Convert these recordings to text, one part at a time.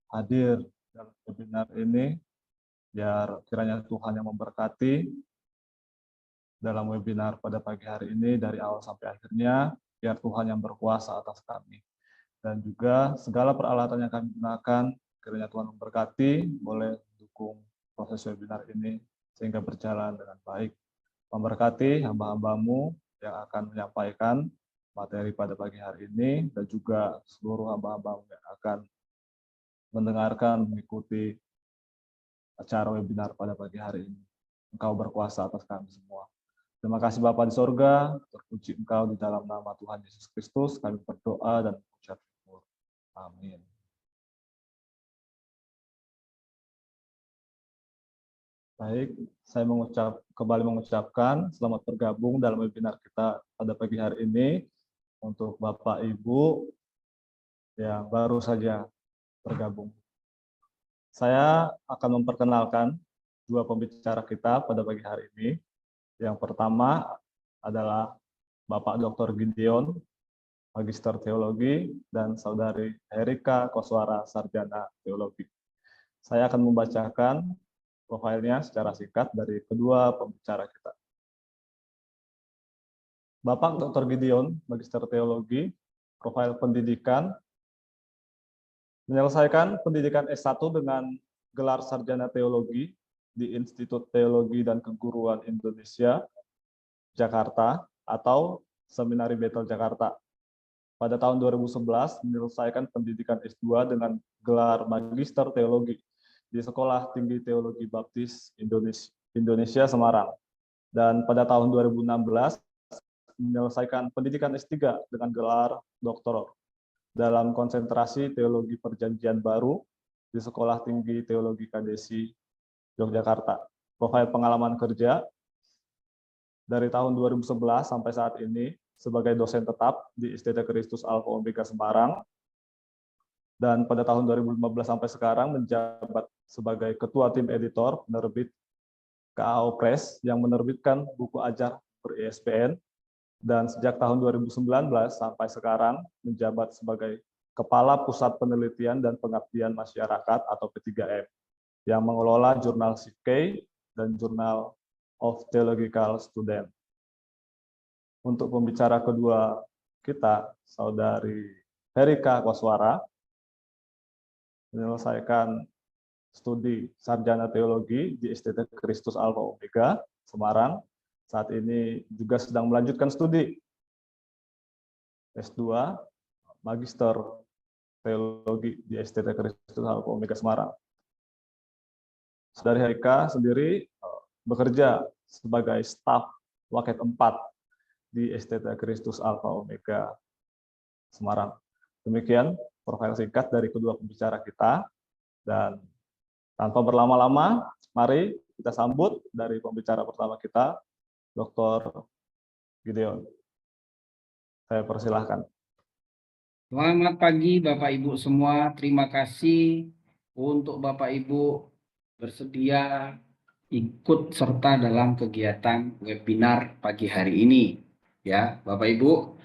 hadir dalam webinar ini, biar kiranya Tuhan yang memberkati dalam webinar pada pagi hari ini dari awal sampai akhirnya, biar Tuhan yang berkuasa atas kami. Dan juga segala peralatan yang kami gunakan, kiranya Tuhan memberkati, boleh mendukung proses webinar ini sehingga berjalan dengan baik. Memberkati hamba-hambamu yang akan menyampaikan materi pada pagi hari ini, dan juga seluruh hamba-hambamu yang akan mendengarkan, mengikuti acara webinar pada pagi hari ini. Engkau berkuasa atas kami semua. Terima kasih Bapa di sorga, terpuji Engkau di dalam nama Tuhan Yesus Kristus, kami berdoa dan mengucap syukur. Amin. Baik, saya kembali mengucapkan selamat bergabung dalam webinar kita pada pagi hari ini untuk Bapak Ibu yang baru saja bergabung. Saya akan memperkenalkan dua pembicara kita pada pagi hari ini. Yang pertama adalah Bapak Dr. Gideon, Magister Teologi, dan Saudari Erika Koswara, Sarjana Teologi. Saya akan membacakan profilnya secara singkat dari kedua pembicara kita. Bapak Dr. Gideon, Magister Teologi, profil pendidikan, menyelesaikan pendidikan S1 dengan gelar Sarjana Teologi di Institut Teologi dan Keguruan Indonesia, Jakarta, atau Seminari Bethel, Jakarta. Pada tahun 2011, menyelesaikan pendidikan S2 dengan gelar Magister Teologi di Sekolah Tinggi Teologi Baptis Indonesia, Semarang. Dan pada tahun 2016, menyelesaikan pendidikan S3 dengan gelar Doktor dalam konsentrasi Teologi Perjanjian Baru di Sekolah Tinggi Teologi Kadesi, Yogyakarta. Profil pengalaman kerja dari tahun 2011 sampai saat ini sebagai dosen tetap di ISTT Kristus Alpha Omega Semarang, dan pada tahun 2015 sampai sekarang menjabat sebagai Ketua Tim Editor penerbit KAO Press yang menerbitkan buku ajar ber-ISBN, dan sejak tahun 2019 sampai sekarang menjabat sebagai Kepala Pusat Penelitian dan Pengabdian Masyarakat atau P3M yang mengelola jurnal CK dan Journal of Theological Student. Untuk pembicara kedua kita, Saudari Erika Koswara, menyelesaikan studi Sarjana Teologi di ISTT Kristus Alpha Omega, Semarang. Saat ini juga sedang melanjutkan studi S2 Magister Teologi di ISTT Kristus Alpha Omega, Semarang. Saudari Erika sendiri bekerja sebagai staf Waket 4 di ISTT Kristus Alpha Omega, Semarang. Demikian profil singkat dari kedua pembicara kita, dan tanpa berlama-lama, mari kita sambut dari pembicara pertama kita, Dr. Gideon. Saya persilahkan. Selamat pagi Bapak Ibu semua. Terima kasih untuk Bapak Ibu bersedia ikut serta dalam kegiatan webinar pagi hari ini. Ya, Bapak Ibu,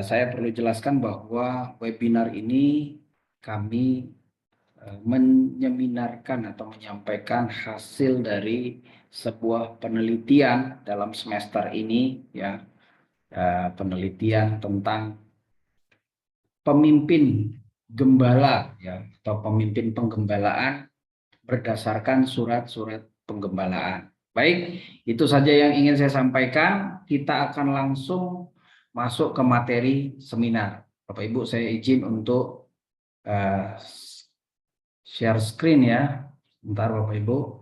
saya perlu jelaskan bahwa webinar ini kami menyeminarkan atau menyampaikan hasil dari sebuah penelitian dalam semester ini, ya, penelitian tentang pemimpin gembala, ya, atau pemimpin penggembalaan berdasarkan surat-surat penggembalaan. Baik, itu saja yang ingin saya sampaikan. Kita akan langsung masuk ke materi seminar. Bapak Ibu, saya izin untuk share screen ya. Bentar Bapak Ibu.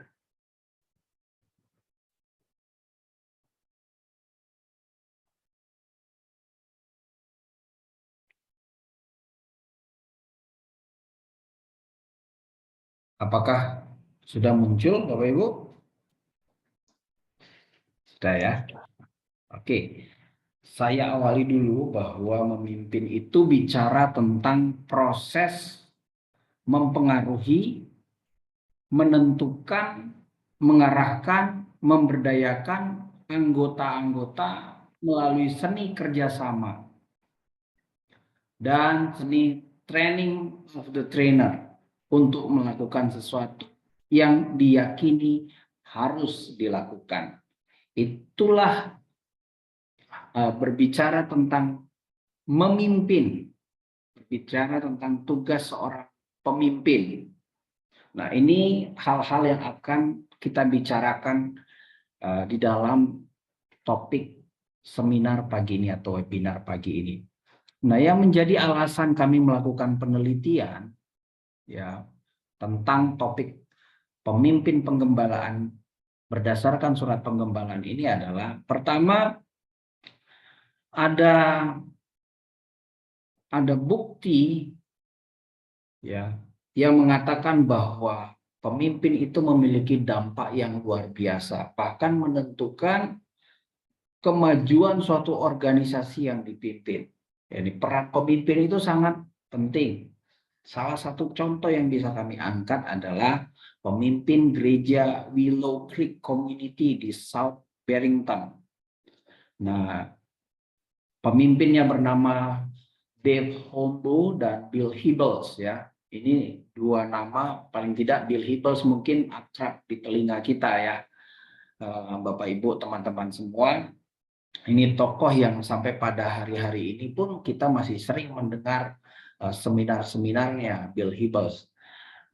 Apakah sudah muncul Bapak Ibu? Sudah ya. Oke. Saya awali dulu bahwa memimpin itu bicara tentang proses mempengaruhi, menentukan, mengarahkan, memberdayakan anggota-anggota melalui seni kerjasama dan seni training of the trainer untuk melakukan sesuatu yang diyakini harus dilakukan. Itulah berbicara tentang memimpin, berbicara tentang tugas seorang pemimpin. Nah, ini hal-hal yang akan kita bicarakan di dalam topik seminar pagi ini atau webinar pagi ini. Nah, yang menjadi alasan kami melakukan penelitian ya tentang topik pemimpin penggembalaan berdasarkan surat penggembalaan ini adalah, pertama, ada bukti ya yang mengatakan bahwa pemimpin itu memiliki dampak yang luar biasa, bahkan menentukan kemajuan suatu organisasi yang dipimpin. Jadi peran pemimpin itu sangat penting. Salah satu contoh yang bisa kami angkat adalah pemimpin gereja Willow Creek Community di South Barrington. Nah, pemimpinnya bernama Dave Hombo dan Bill Hybels ya. Ini dua nama, paling tidak Bill Hybels mungkin akrab di telinga kita ya. Bapak Ibu, teman-teman semua. Ini tokoh yang sampai pada hari-hari ini pun kita masih sering mendengar seminar-seminarnya Bill Hybels.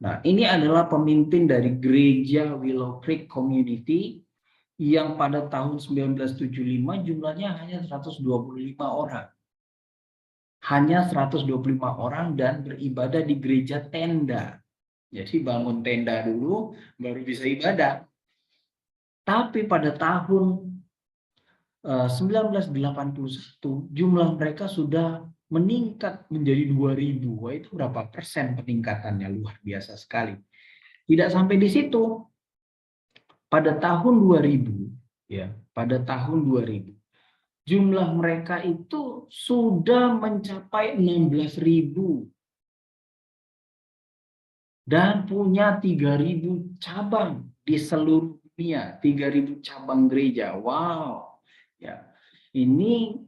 Nah, ini adalah pemimpin dari gereja Willow Creek Community yang pada tahun 1975 jumlahnya hanya 125 orang. Hanya 125 orang dan beribadah di gereja tenda. Jadi bangun tenda dulu baru bisa ibadah. Tapi pada tahun 1981 jumlah mereka sudah meningkat menjadi 2.000. Wah, itu berapa persen peningkatannya, luar biasa sekali. Tidak sampai di situ. Pada tahun 2000 ya, pada tahun 2000 jumlah mereka itu sudah mencapai 16.000 dan punya 3.000 cabang di seluruh dunia, 3.000 cabang gereja. Wow. Ya, ini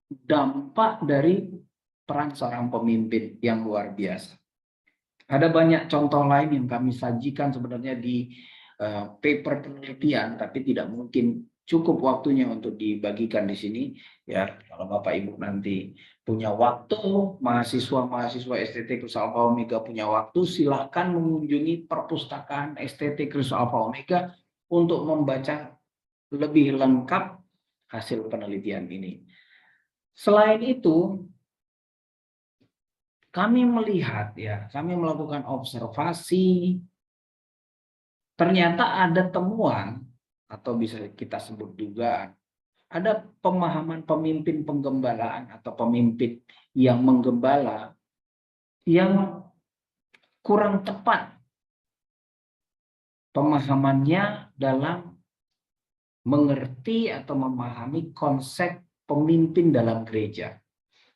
dampak dari peran seorang pemimpin yang luar biasa. Ada banyak contoh lain yang kami sajikan sebenarnya di paper penelitian, tapi tidak mungkin cukup waktunya untuk dibagikan di sini. Ya, kalau Bapak Ibu nanti punya waktu, mahasiswa-mahasiswa STT Krus Alpha Omega punya waktu, silahkan mengunjungi perpustakaan STT Krus Alpha Omega untuk membaca lebih lengkap hasil penelitian ini. Selain itu, kami melihat ya, kami melakukan observasi, ternyata ada temuan atau bisa kita sebut dugaan, ada pemahaman pemimpin penggembalaan atau pemimpin yang menggembala yang kurang tepat pemahamannya dalam mengerti atau memahami konsep pemimpin dalam gereja.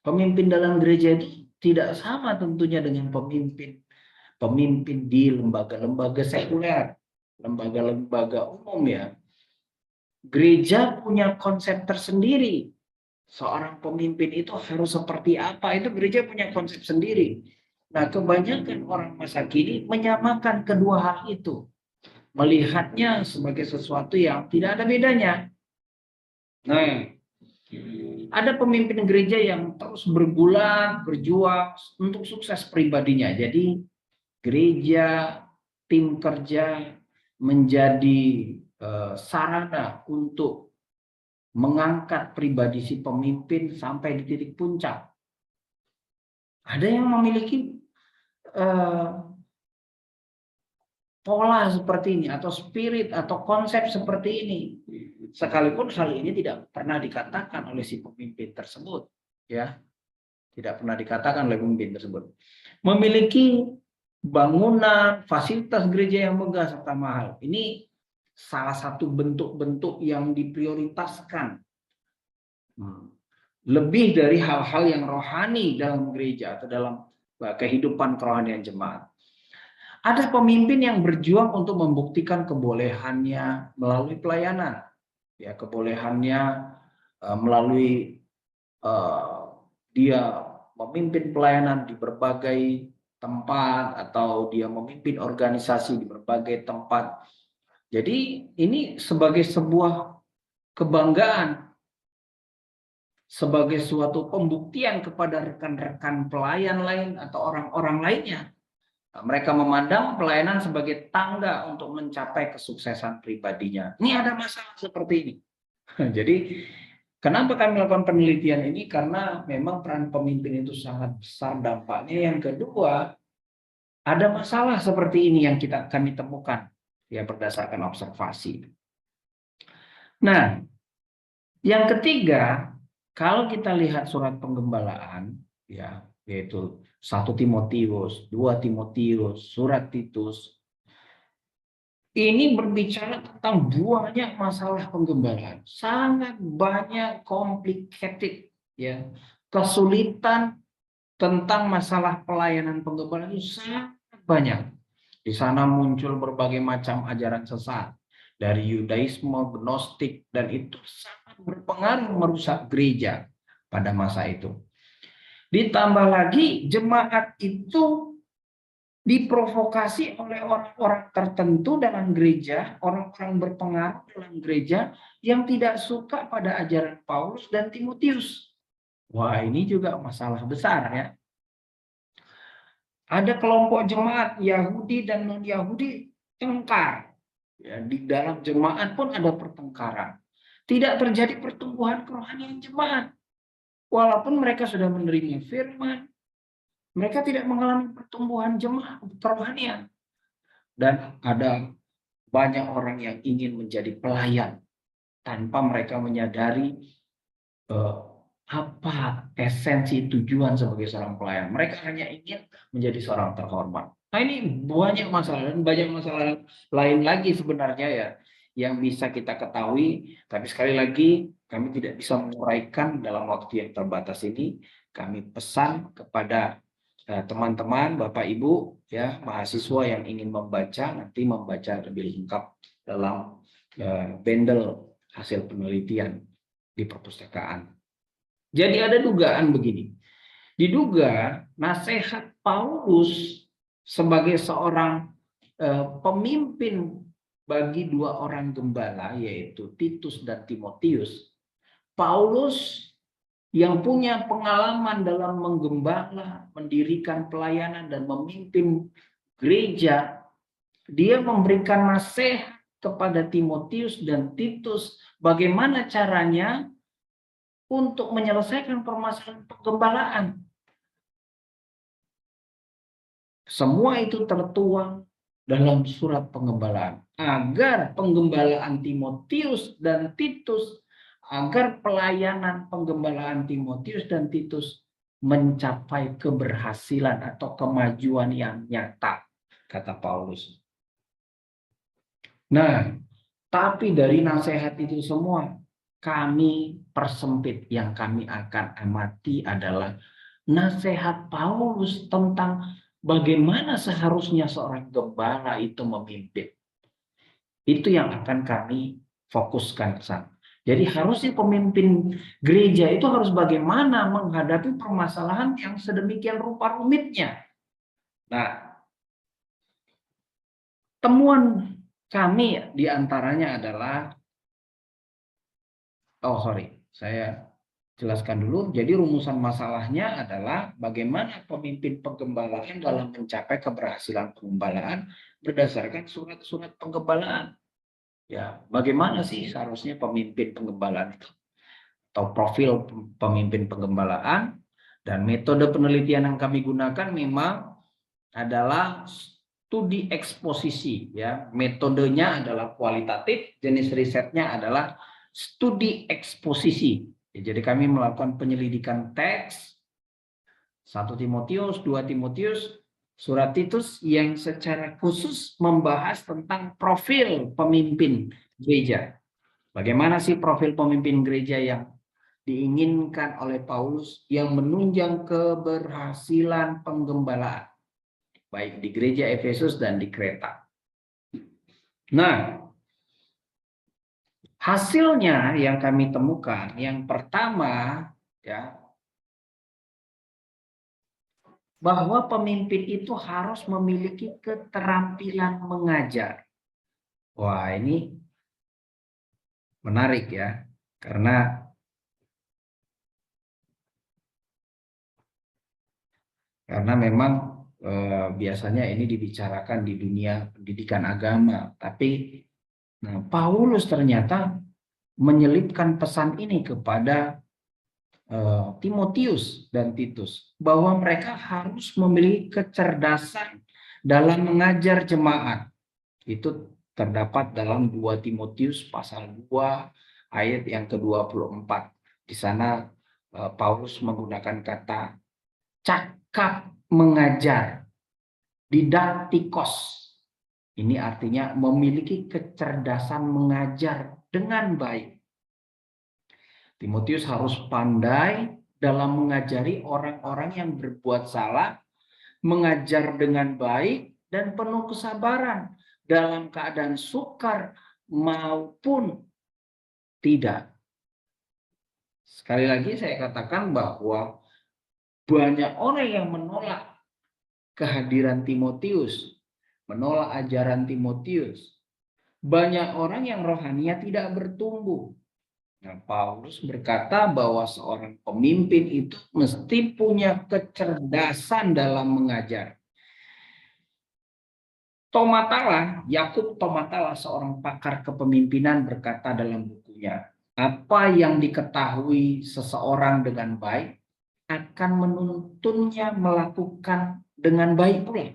Pemimpin dalam gereja itu tidak sama tentunya dengan pemimpin di lembaga-lembaga sekuler, lembaga-lembaga umum ya. Gereja punya konsep tersendiri. Seorang pemimpin itu harus seperti apa, itu gereja punya konsep sendiri. Nah, kebanyakan orang masa kini menyamakan kedua hal itu. Melihatnya sebagai sesuatu yang tidak ada bedanya. Nah, ada pemimpin gereja yang terus bergulat, berjuang untuk sukses pribadinya. Jadi gereja, tim kerja menjadi sarana untuk mengangkat pribadi si pemimpin sampai di titik puncak. Ada yang memiliki pola seperti ini atau spirit atau konsep seperti ini, sekalipun hal ini tidak pernah dikatakan oleh si pemimpin tersebut, ya, tidak pernah dikatakan oleh pemimpin tersebut. Memiliki bangunan, fasilitas gereja yang megah serta mahal. Ini salah satu bentuk-bentuk yang diprioritaskan. Lebih dari hal-hal yang rohani dalam gereja atau dalam kehidupan kerohanian jemaat. Ada pemimpin yang berjuang untuk membuktikan kebolehannya melalui pelayanan, ya, kebolehannya melalui dia memimpin pelayanan di berbagai tempat atau dia memimpin organisasi di berbagai tempat. Jadi ini sebagai sebuah kebanggaan, sebagai suatu pembuktian kepada rekan-rekan pelayan lain atau orang-orang lainnya. Mereka memandang pelayanan sebagai tangga untuk mencapai kesuksesan pribadinya. Ini ada masalah seperti ini. Jadi kenapa kami melakukan penelitian ini? Karena memang peran pemimpin itu sangat besar dampaknya. Yang kedua, ada masalah seperti ini yang kami temukan ya berdasarkan observasi. Nah, yang ketiga, kalau kita lihat surat penggembalaan ya, yaitu 1 Timotius, 2 Timotius, surat Titus, ini berbicara tentang banyak masalah penggembalaan, sangat banyak complicated ya, kesulitan tentang masalah pelayanan penggembalaan itu sangat banyak. Di sana muncul berbagai macam ajaran sesat dari Yudaisme, Gnostik, dan itu sangat berpengaruh merusak gereja pada masa itu. Ditambah lagi jemaat itu diprovokasi oleh orang-orang tertentu dalam gereja, orang-orang berpengaruh dalam gereja yang tidak suka pada ajaran Paulus dan Timotius. Wah, ini juga masalah besar ya. Ada kelompok jemaat Yahudi dan non-Yahudi tengkar. Ya, di dalam jemaat pun ada pertengkaran. Tidak terjadi pertumbuhan kerohanian jemaat. Walaupun mereka sudah menerima firman, mereka tidak mengalami pertumbuhan jemaat kerohanian. Dan ada banyak orang yang ingin menjadi pelayan tanpa mereka menyadari apa esensi tujuan sebagai seorang pelayan. Mereka hanya ingin menjadi seorang terhormat. Nah, ini banyak masalah dan banyak masalah lain lagi sebenarnya ya yang bisa kita ketahui. Tapi sekali lagi kami tidak bisa menguraikan dalam waktu yang terbatas ini. Kami pesan kepada teman-teman, Bapak Ibu, ya mahasiswa yang ingin membaca nanti membaca lebih lengkap dalam bundle hasil penelitian di perpustakaan. Jadi ada dugaan begini. Diduga nasihat Paulus sebagai seorang pemimpin bagi 2 orang gembala yaitu Titus dan Timotius. Paulus yang punya pengalaman dalam menggembala, mendirikan pelayanan dan memimpin gereja, dia memberikan nasihat kepada Timotius dan Titus bagaimana caranya untuk menyelesaikan permasalahan penggembalaan. Semua itu tertuang dalam surat penggembalaan agar penggembalaan Timotius dan Titus, agar pelayanan penggembalaan Timotius dan Titus mencapai keberhasilan atau kemajuan yang nyata, kata Paulus. Nah, tapi dari nasihat itu semua kami persempit, yang kami akan amati adalah nasihat Paulus tentang bagaimana seharusnya seorang gembala itu memimpin. Itu yang akan kami fokuskan ke sana. Jadi harusnya pemimpin gereja itu harus bagaimana menghadapi permasalahan yang sedemikian rupa rumitnya. Nah, temuan kami diantaranya adalah, saya jelaskan dulu. Jadi rumusan masalahnya adalah bagaimana pemimpin penggembalaan dalam mencapai keberhasilan penggembalaan berdasarkan surat-surat penggembalaan. Ya, bagaimana sih seharusnya pemimpin penggembalaan itu? Atau profil pemimpin penggembalaan, dan metode penelitian yang kami gunakan memang adalah studi eksposisi ya. Metodenya adalah kualitatif, jenis risetnya adalah studi eksposisi. Jadi kami melakukan penyelidikan teks 1 Timotius, 2 Timotius, surat Titus yang secara khusus membahas tentang profil pemimpin gereja. Bagaimana sih profil pemimpin gereja yang diinginkan oleh Paulus yang menunjang keberhasilan penggembalaan baik di gereja Efesus dan di Kreta. Nah, hasilnya yang kami temukan yang pertama ya, bahwa pemimpin itu harus memiliki keterampilan mengajar. Wah, ini menarik ya, karena memang biasanya ini dibicarakan di dunia pendidikan agama, tapi Paulus ternyata menyelipkan pesan ini kepada Timotius dan Titus, bahwa mereka harus memiliki kecerdasan dalam mengajar jemaat. Itu terdapat dalam 2 Timotius pasal 2 ayat yang ke-24. Di sana Paulus menggunakan kata cakap mengajar, didaktikos. Ini artinya memiliki kecerdasan mengajar dengan baik. Timotius harus pandai dalam mengajari orang-orang yang berbuat salah, mengajar dengan baik dan penuh kesabaran dalam keadaan sukar maupun tidak. Sekali lagi saya katakan bahwa banyak orang yang menolak kehadiran Timotius, menolak ajaran Timotius. Banyak orang yang rohaninya tidak bertumbuh. Nah, Paulus berkata bahwa seorang pemimpin itu mesti punya kecerdasan dalam mengajar. Yakub Tomatala, seorang pakar kepemimpinan, berkata dalam bukunya, apa yang diketahui seseorang dengan baik akan menuntunnya melakukan dengan baik pula.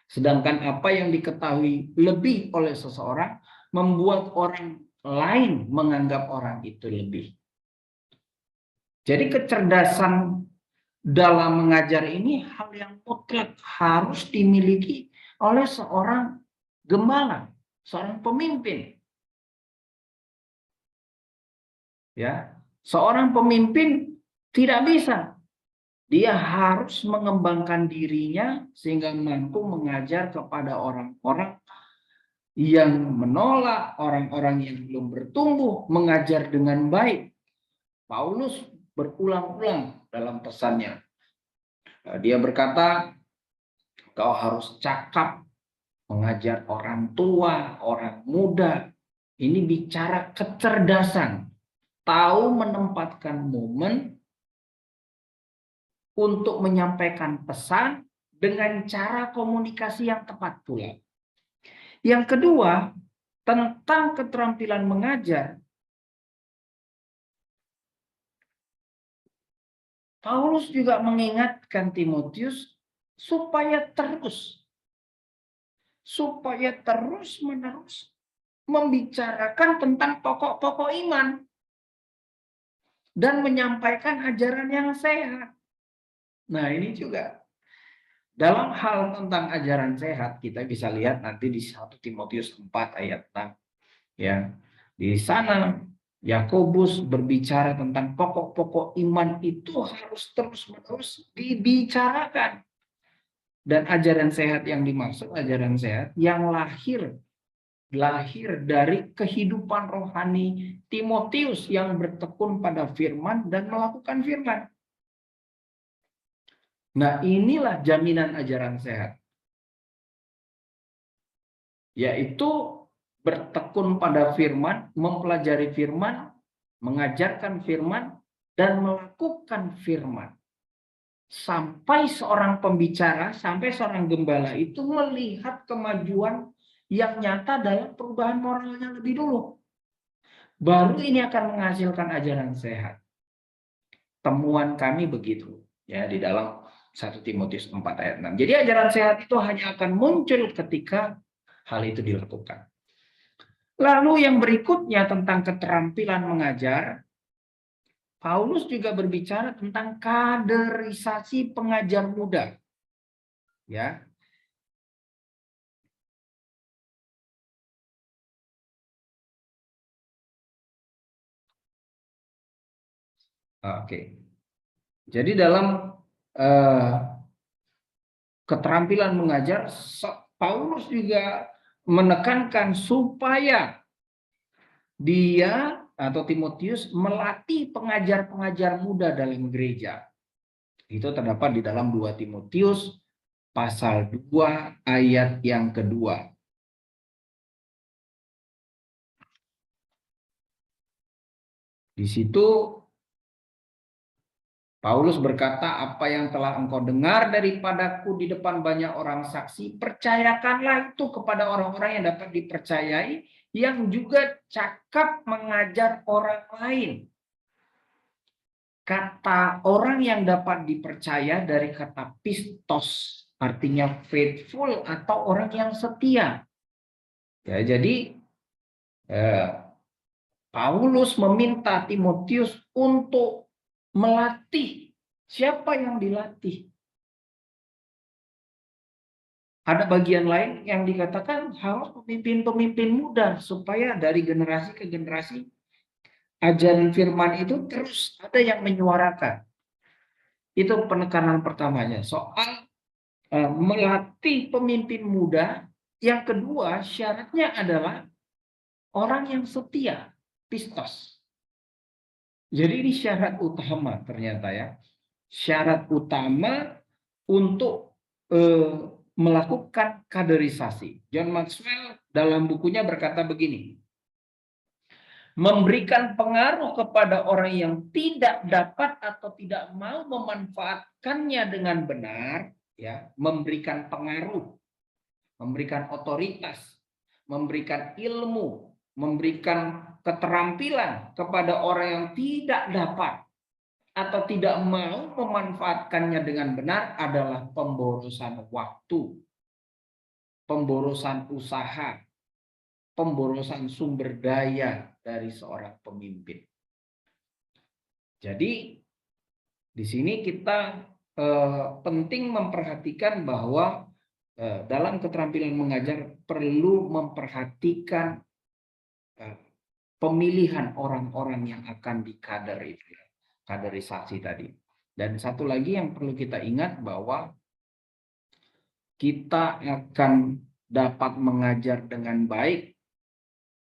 Sedangkan apa yang diketahui lebih oleh seseorang membuat orang lain menganggap orang itu lebih. Jadi kecerdasan dalam mengajar ini hal yang mutlak harus dimiliki oleh seorang gembala, seorang pemimpin. Ya, seorang pemimpin tidak bisa. Dia harus mengembangkan dirinya sehingga mampu mengajar kepada orang-orang yang menolak, orang-orang yang belum bertumbuh, mengajar dengan baik. Paulus berulang-ulang dalam pesannya. Dia berkata, kau harus cakap mengajar orang tua, orang muda. Ini bicara kecerdasan. Tahu menempatkan momen untuk menyampaikan pesan dengan cara komunikasi yang tepat pula. Yang kedua, tentang keterampilan mengajar, Paulus juga mengingatkan Timotius supaya terus-menerus membicarakan tentang pokok-pokok iman dan menyampaikan ajaran yang sehat. Nah, ini juga dalam hal tentang ajaran sehat, kita bisa lihat nanti di 1 Timotius 4 ayat 6. Ya, di sana Yakobus berbicara tentang pokok-pokok iman itu harus terus-menerus dibicarakan. Dan ajaran sehat yang dimaksud, ajaran sehat yang lahir dari kehidupan rohani Timotius yang bertekun pada firman dan melakukan firman. Nah, inilah jaminan ajaran sehat. Yaitu bertekun pada firman, mempelajari firman, mengajarkan firman, dan melakukan firman. Sampai seorang pembicara, sampai seorang gembala itu melihat kemajuan yang nyata dalam perubahan moralnya lebih dulu. Baru ini akan menghasilkan ajaran sehat. Temuan kami begitu ya di dalam 1 Timotius 4 ayat 6. Jadi ajaran sehat itu hanya akan muncul ketika hal itu dilakukan. Lalu yang berikutnya tentang keterampilan mengajar, Paulus juga berbicara tentang kaderisasi pengajar muda. Ya. Oke. Jadi dalam keterampilan mengajar, Paulus juga menekankan supaya dia atau Timotius melatih pengajar-pengajar muda dalam gereja. Itu terdapat di dalam 2 Timotius pasal 2 ayat yang kedua. Di situ Paulus berkata, apa yang telah engkau dengar daripadaku di depan banyak orang saksi, percayakanlah itu kepada orang-orang yang dapat dipercayai, yang juga cakap mengajar orang lain. Kata orang yang dapat dipercaya dari kata pistos, artinya faithful atau orang yang setia. Ya, jadi Paulus meminta Timotius untuk melatih. Siapa yang dilatih? Ada bagian lain yang dikatakan harus pemimpin-pemimpin muda supaya dari generasi ke generasi ajaran firman itu terus ada yang menyuarakan. Itu penekanan pertamanya soal melatih pemimpin muda. Yang kedua syaratnya adalah orang yang setia, pistos. Jadi ini syarat utama ternyata ya. Syarat utama untuk melakukan kaderisasi. John Maxwell dalam bukunya berkata begini, memberikan pengaruh kepada orang yang tidak dapat atau tidak mau memanfaatkannya dengan benar, ya, memberikan pengaruh, memberikan otoritas, memberikan ilmu, memberikan keterampilan kepada orang yang tidak dapat atau tidak mau memanfaatkannya dengan benar adalah pemborosan waktu, pemborosan usaha, pemborosan sumber daya dari seorang pemimpin. Jadi di sini kita penting memperhatikan bahwa dalam keterampilan mengajar perlu memperhatikan pemilihan orang-orang yang akan kaderisasi tadi. Dan satu lagi yang perlu kita ingat bahwa kita akan dapat mengajar dengan baik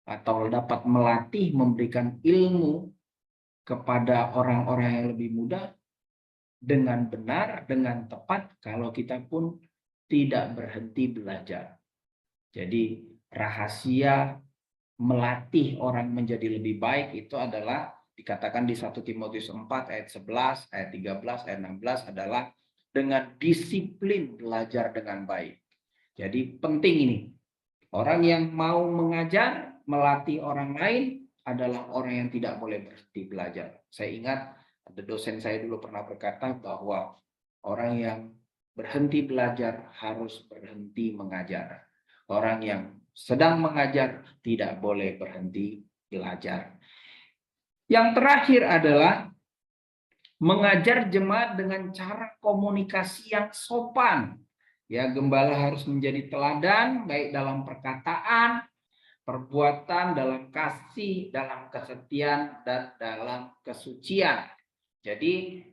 atau dapat melatih, memberikan ilmu kepada orang-orang yang lebih muda dengan benar, dengan tepat kalau kita pun tidak berhenti belajar. Jadi rahasia melatih orang menjadi lebih baik itu adalah dikatakan di 1 Timotius 4 ayat 11, ayat 13, ayat 16 adalah dengan disiplin belajar dengan baik. Jadi penting ini. Orang yang mau mengajar, melatih orang lain adalah orang yang tidak boleh berhenti belajar. Saya ingat ada dosen saya dulu pernah berkata bahwa orang yang berhenti belajar harus berhenti mengajar. Orang yang sedang mengajar tidak boleh berhenti belajar. Yang terakhir adalah mengajar jemaat dengan cara komunikasi yang sopan. Ya, gembala harus menjadi teladan baik dalam perkataan, perbuatan, dalam kasih, dalam kesetiaan, dan dalam kesucian. Jadi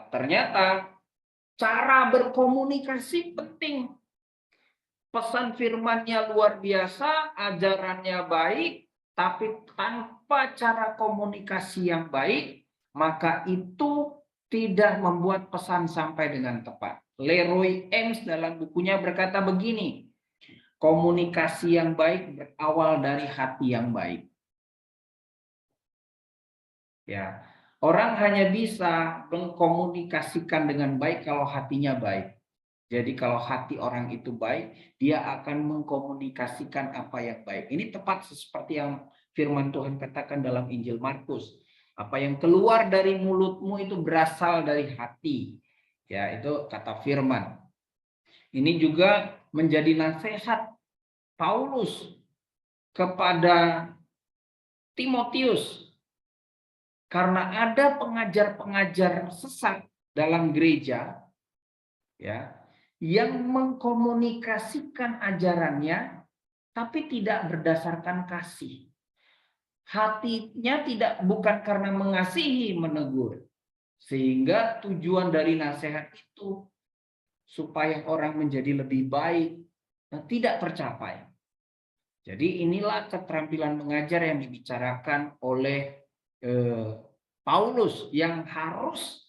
ternyata cara berkomunikasi penting. Pesan firman-Nya luar biasa, ajarannya baik, tapi tanpa cara komunikasi yang baik, maka itu tidak membuat pesan sampai dengan tepat. Leroy Ames dalam bukunya berkata begini, komunikasi yang baik berawal dari hati yang baik. Ya, orang hanya bisa mengkomunikasikan dengan baik kalau hatinya baik. Jadi kalau hati orang itu baik, dia akan mengkomunikasikan apa yang baik. Ini tepat seperti yang firman Tuhan katakan dalam Injil Markus. Apa yang keluar dari mulutmu itu berasal dari hati. Ya, itu kata firman. Ini juga menjadi nasihat Paulus kepada Timotius. Karena ada pengajar-pengajar sesat dalam gereja, ya, yang mengkomunikasikan ajarannya tapi tidak berdasarkan kasih. Hatinya bukan karena mengasihi menegur. Sehingga tujuan dari nasihat itu supaya orang menjadi lebih baik tidak tercapai. Jadi inilah keterampilan mengajar yang dibicarakan oleh Paulus yang harus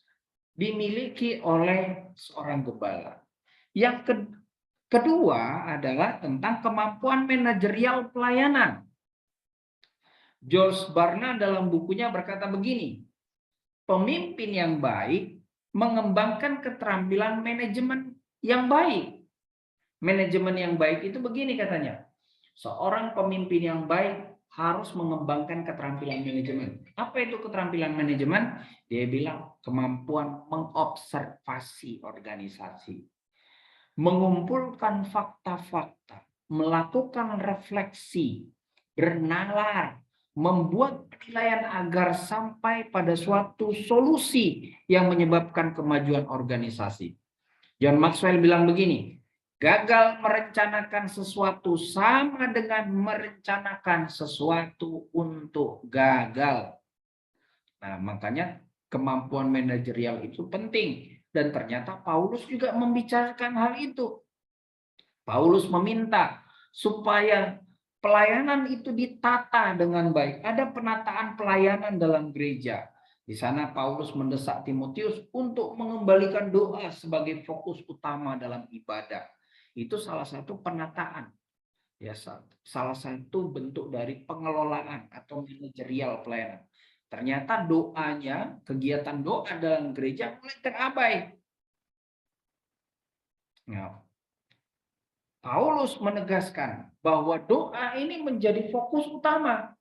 dimiliki oleh seorang gembala. Yang kedua adalah tentang kemampuan manajerial pelayanan. George Barna dalam bukunya berkata begini, pemimpin yang baik mengembangkan keterampilan manajemen yang baik. Manajemen yang baik itu begini katanya, seorang pemimpin yang baik harus mengembangkan keterampilan manajemen. Apa itu keterampilan manajemen? Dia bilang kemampuan mengobservasi organisasi, mengumpulkan fakta-fakta, melakukan refleksi, bernalar, membuat penilaian agar sampai pada suatu solusi yang menyebabkan kemajuan organisasi. John Maxwell bilang begini, gagal merencanakan sesuatu sama dengan merencanakan sesuatu untuk gagal. Nah, makanya kemampuan manajerial itu penting. Dan ternyata Paulus juga membicarakan hal itu. Paulus meminta supaya pelayanan itu ditata dengan baik. Ada penataan pelayanan dalam gereja. Di sana Paulus mendesak Timotius untuk mengembalikan doa sebagai fokus utama dalam ibadah. Itu salah satu penataan. Ya, salah satu bentuk dari pengelolaan atau manajerial pelayanan. Ternyata doanya, kegiatan doa dalam gereja mulai terabai. Ya. Paulus menegaskan bahwa doa ini menjadi fokus utama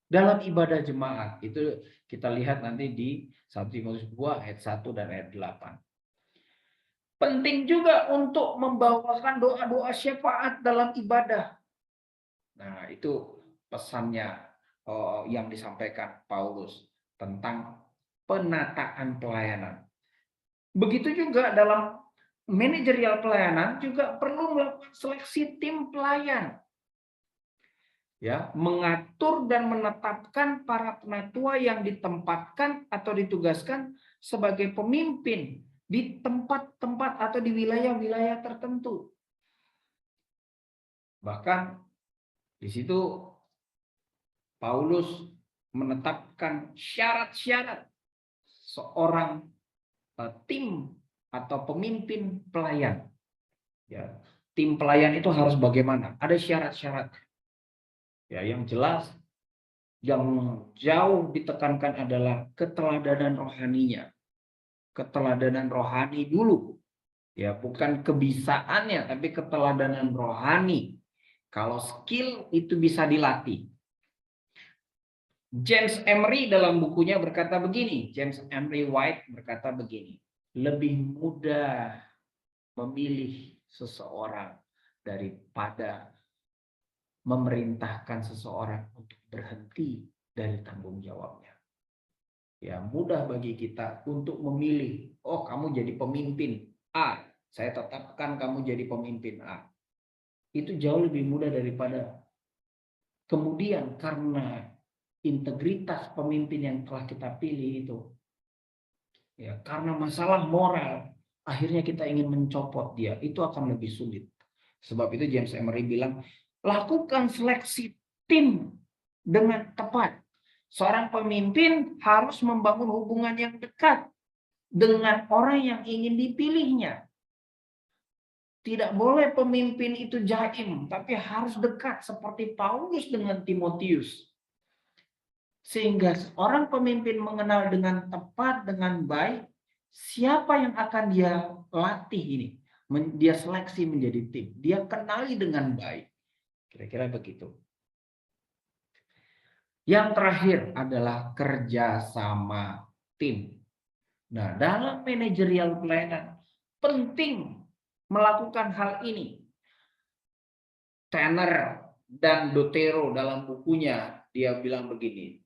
dalam ibadah jemaat. Itu kita lihat nanti di 1 Timotius 2 ayat 1 dan ayat 8. Penting juga untuk membawakan doa-doa syafaat dalam ibadah. Nah, itu pesannya yang disampaikan Paulus tentang penataan pelayanan. Begitu juga dalam manajerial pelayanan juga perlu melakukan seleksi tim pelayan. Ya, mengatur dan menetapkan para penatua yang ditempatkan atau ditugaskan sebagai pemimpin di tempat-tempat atau di wilayah-wilayah tertentu. Bahkan di situ Paulus menetapkan syarat-syarat seorang tim atau pemimpin pelayan. Ya, tim pelayan itu harus bagaimana? Ada syarat-syarat. Ya, yang jelas, yang jauh ditekankan adalah keteladanan rohaninya. Keteladanan rohani dulu. Ya, bukan kebisaannya, tapi keteladanan rohani. Kalau skill itu bisa dilatih. James Emery dalam bukunya berkata begini, James Emery White berkata begini, lebih mudah memilih seseorang daripada memerintahkan seseorang untuk berhenti dari tanggung jawabnya. Ya, mudah bagi kita untuk memilih, oh kamu jadi pemimpin A, saya tetapkan kamu jadi pemimpin A. Itu jauh lebih mudah daripada kemudian karena integritas pemimpin yang telah kita pilih itu, ya karena masalah moral, akhirnya kita ingin mencopot dia, itu akan lebih sulit. Sebab itu James Emery bilang, lakukan seleksi tim dengan tepat. Seorang pemimpin harus membangun hubungan yang dekat dengan orang yang ingin dipilihnya. Tidak boleh pemimpin itu jaim, tapi harus dekat seperti Paulus dengan Timotius. Sehingga seorang pemimpin mengenal dengan tepat, dengan baik, siapa yang akan dia latih ini. Dia seleksi menjadi tim. Dia kenali dengan baik. Kira-kira begitu. Yang terakhir adalah kerjasama tim. Nah, dalam manajerial pelayanan penting melakukan hal ini. Tanner dan Dotero dalam bukunya dia bilang begini.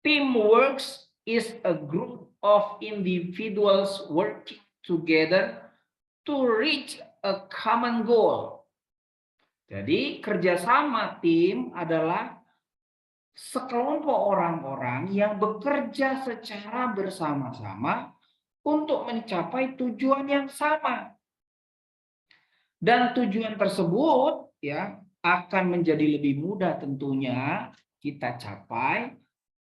Teamwork is a group of individuals working together to reach a common goal. Jadi kerjasama tim adalah sekelompok orang-orang yang bekerja secara bersama-sama untuk mencapai tujuan yang sama. Dan tujuan tersebut ya akan menjadi lebih mudah tentunya kita capai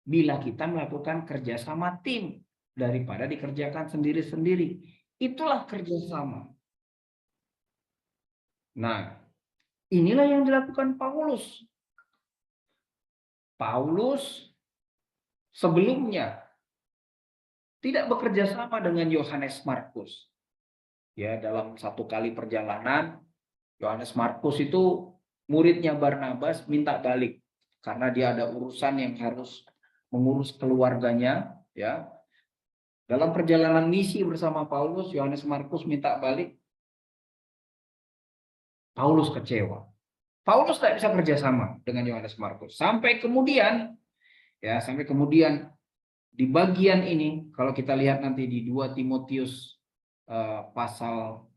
bila kita melakukan kerjasama tim. daripada dikerjakan sendiri-sendiri. Itulah kerjasama. Nah, inilah yang dilakukan Paulus. Paulus sebelumnya tidak bekerja sama dengan Yohanes Markus. Ya, dalam satu kali perjalanan, Yohanes Markus itu muridnya Barnabas minta balik karena dia ada urusan yang harus mengurus keluarganya, ya. Dalam perjalanan misi bersama Paulus, Yohanes Markus minta balik. Paulus kecewa. Paulus tidak bisa kerjasama dengan Yohanes Markus. Sampai kemudian di bagian ini, kalau kita lihat nanti di 2 Timotius pasal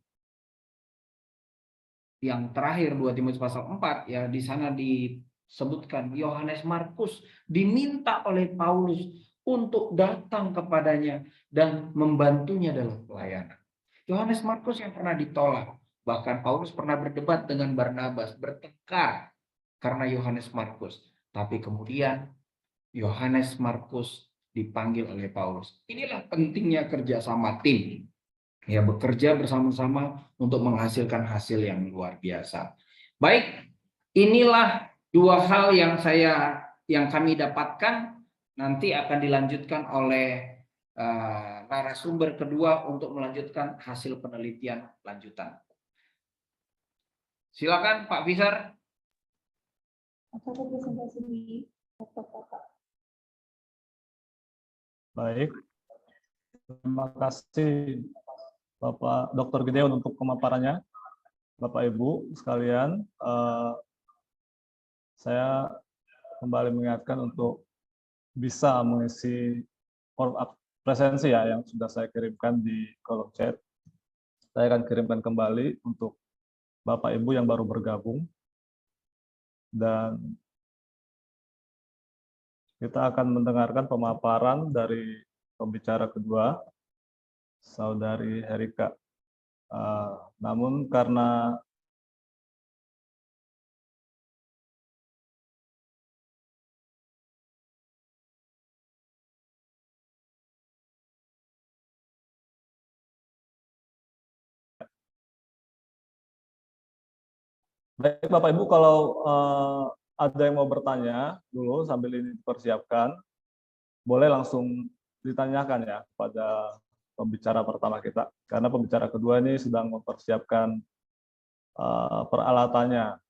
yang terakhir, 2 Timotius pasal 4, ya di sana disebutkan Yohanes Markus diminta oleh Paulus untuk datang kepadanya dan membantunya dalam pelayanan. Yohanes Markus yang pernah ditolak. Bahkan Paulus pernah berdebat dengan Barnabas, bertengkar karena Yohanes Markus. Tapi kemudian Yohanes Markus dipanggil oleh Paulus. Inilah pentingnya kerjasama tim. Ya, bekerja bersama-sama untuk menghasilkan hasil yang luar biasa. Baik, inilah 2 hal yang kami dapatkan. Nanti akan dilanjutkan oleh narasumber kedua untuk melanjutkan hasil penelitian lanjutan. Silakan Pak Fisar. Baik, terima kasih Bapak Dr. Gideon untuk pemaparannya. Bapak Ibu sekalian, saya kembali mengingatkan untuk bisa mengisi form presensi ya yang sudah saya kirimkan di kolom chat. Saya akan kirimkan kembali untuk Bapak Ibu yang baru bergabung. Dan kita akan mendengarkan pemaparan dari pembicara kedua, Saudari Herika. Namun karena baik Bapak Ibu, kalau ada yang mau bertanya dulu sambil ini dipersiapkan, boleh langsung ditanyakan ya kepada pembicara pertama kita, karena pembicara kedua ini sedang mempersiapkan peralatannya,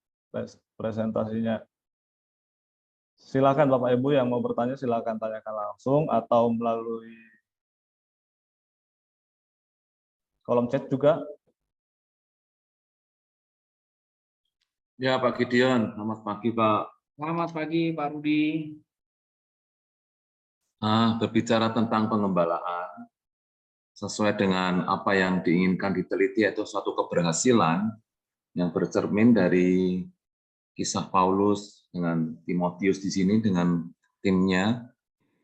presentasinya. Silakan Bapak Ibu yang mau bertanya, silakan tanyakan langsung atau melalui kolom chat juga. Ya, Pak Gideon, selamat pagi, Pak. Selamat pagi, Pak Rudi. Berbicara tentang pengembalaan, sesuai dengan apa yang diinginkan diteliti, yaitu suatu keberhasilan yang bercermin dari kisah Paulus dengan Timotius di sini, dengan timnya,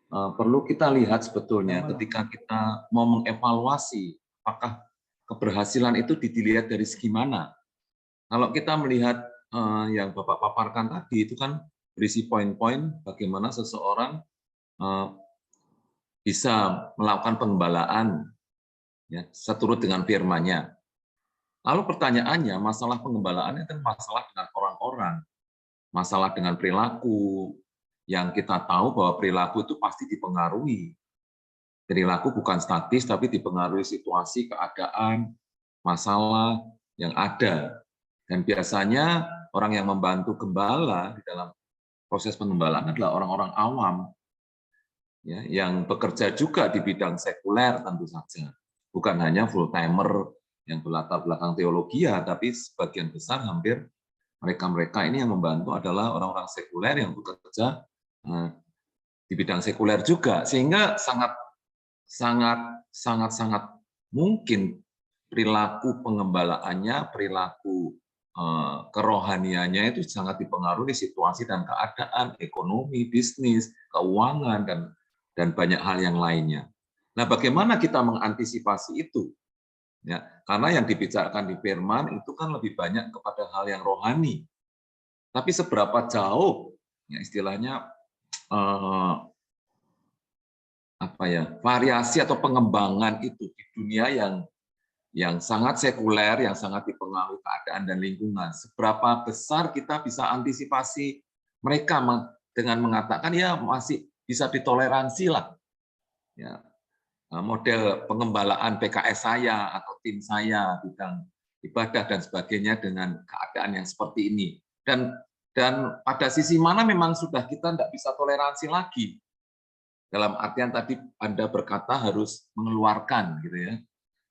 perlu kita lihat sebetulnya ketika kita mau mengevaluasi apakah keberhasilan itu dilihat dari segi mana. Kalau kita melihat yang Bapak paparkan tadi, itu kan berisi poin-poin bagaimana seseorang bisa melakukan pengembalaan ya, seturut dengan firman-Nya. Lalu pertanyaannya, masalah pengembalaan itu masalah dengan orang-orang, masalah dengan perilaku, yang kita tahu bahwa perilaku itu pasti dipengaruhi. Perilaku bukan statis, tapi dipengaruhi situasi, keadaan, masalah yang ada. Dan biasanya orang yang membantu gembala di dalam proses pengembalaan adalah orang-orang awam, ya, yang bekerja juga di bidang sekuler tentu saja. Bukan hanya full-timer yang berlatar belakang teologi, ya, tapi sebagian besar hampir mereka-mereka ini yang membantu adalah orang-orang sekuler yang bekerja di bidang sekuler juga. Sehingga sangat mungkin perilaku pengembalaannya, perilaku kerohaniannya itu sangat dipengaruhi situasi dan keadaan, ekonomi, bisnis, keuangan, dan banyak hal yang lainnya. Nah, bagaimana kita mengantisipasi itu? Ya, karena yang dibicarakan di firman itu kan lebih banyak kepada hal yang rohani. Tapi seberapa jauh, ya istilahnya variasi atau pengembangan itu di dunia yang sangat sekuler, yang sangat dipengaruhi keadaan dan lingkungan. Seberapa besar kita bisa antisipasi mereka dengan mengatakan ya masih bisa ditoleransi lah. Ya, model pengembalaan PKS saya atau tim saya bidang ibadah dan sebagainya dengan keadaan yang seperti ini. Dan pada sisi mana memang sudah kita tidak bisa toleransi lagi. Dalam artian tadi Anda berkata harus mengeluarkan gitu ya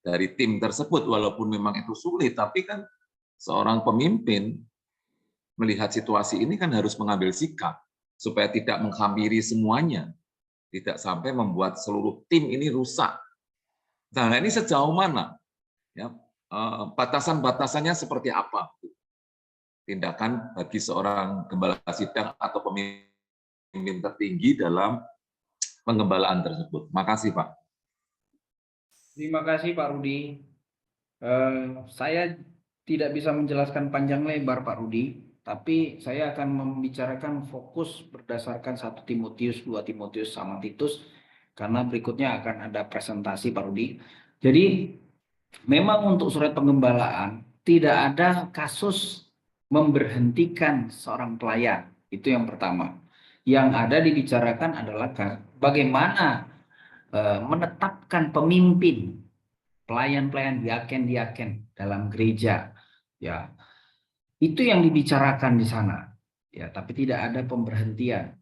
dari tim tersebut, walaupun memang itu sulit, tapi kan seorang pemimpin melihat situasi ini kan harus mengambil sikap supaya tidak menghampiri semuanya, tidak sampai membuat seluruh tim ini rusak. Nah, ini sejauh mana? Ya, batasan-batasannya seperti apa? Tindakan bagi seorang gembala sidang atau pemimpin tertinggi dalam penggembalaan tersebut. Makasih, Pak. Terima kasih Pak Rudi. Saya tidak bisa menjelaskan panjang lebar Pak Rudi, tapi saya akan membicarakan fokus berdasarkan 1 Timotius, 2 Timotius, sama Titus, karena berikutnya akan ada presentasi Pak Rudi. Jadi memang untuk surat penggembalaan tidak ada kasus memberhentikan seorang pelayan, itu yang pertama. Yang ada dibicarakan adalah bagaimana menetapkan pemimpin, pelayan-pelayan, diaken-diaken dalam gereja, ya itu yang dibicarakan di sana, ya. Tapi tidak ada pemberhentian.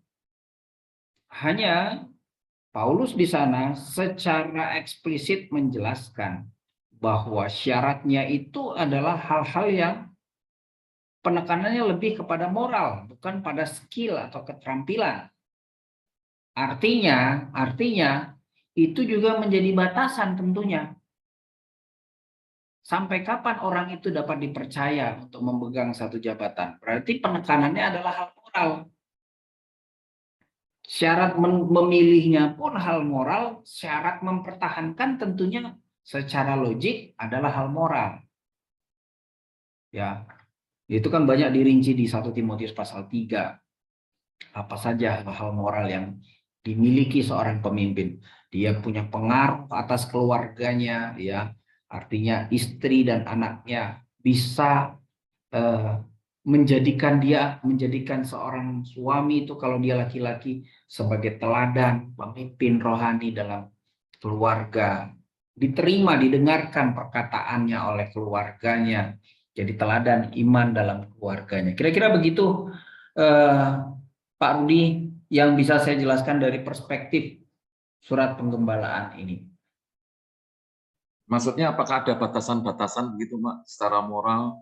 Hanya Paulus di sana secara eksplisit menjelaskan bahwa syaratnya itu adalah hal-hal yang penekanannya lebih kepada moral, bukan pada skill atau keterampilan. Artinya itu juga menjadi batasan tentunya. Sampai kapan orang itu dapat dipercaya untuk memegang satu jabatan? Berarti penekanannya adalah hal moral. Syarat memilihnya pun hal moral, syarat mempertahankan tentunya secara logik adalah hal moral. Ya, itu kan banyak dirinci di 1 Timotius pasal 3. Apa saja hal moral yang dimiliki seorang pemimpin? Dia punya pengaruh atas keluarganya, ya. Artinya istri dan anaknya bisa menjadikan seorang suami itu kalau dia laki-laki sebagai teladan, pemimpin rohani dalam keluarga. Diterima, didengarkan perkataannya oleh keluarganya. Jadi teladan iman dalam keluarganya. Kira-kira begitu Pak Rudi yang bisa saya jelaskan dari perspektif surat penggembalaan ini. Maksudnya apakah ada batasan-batasan begitu, Pak, secara moral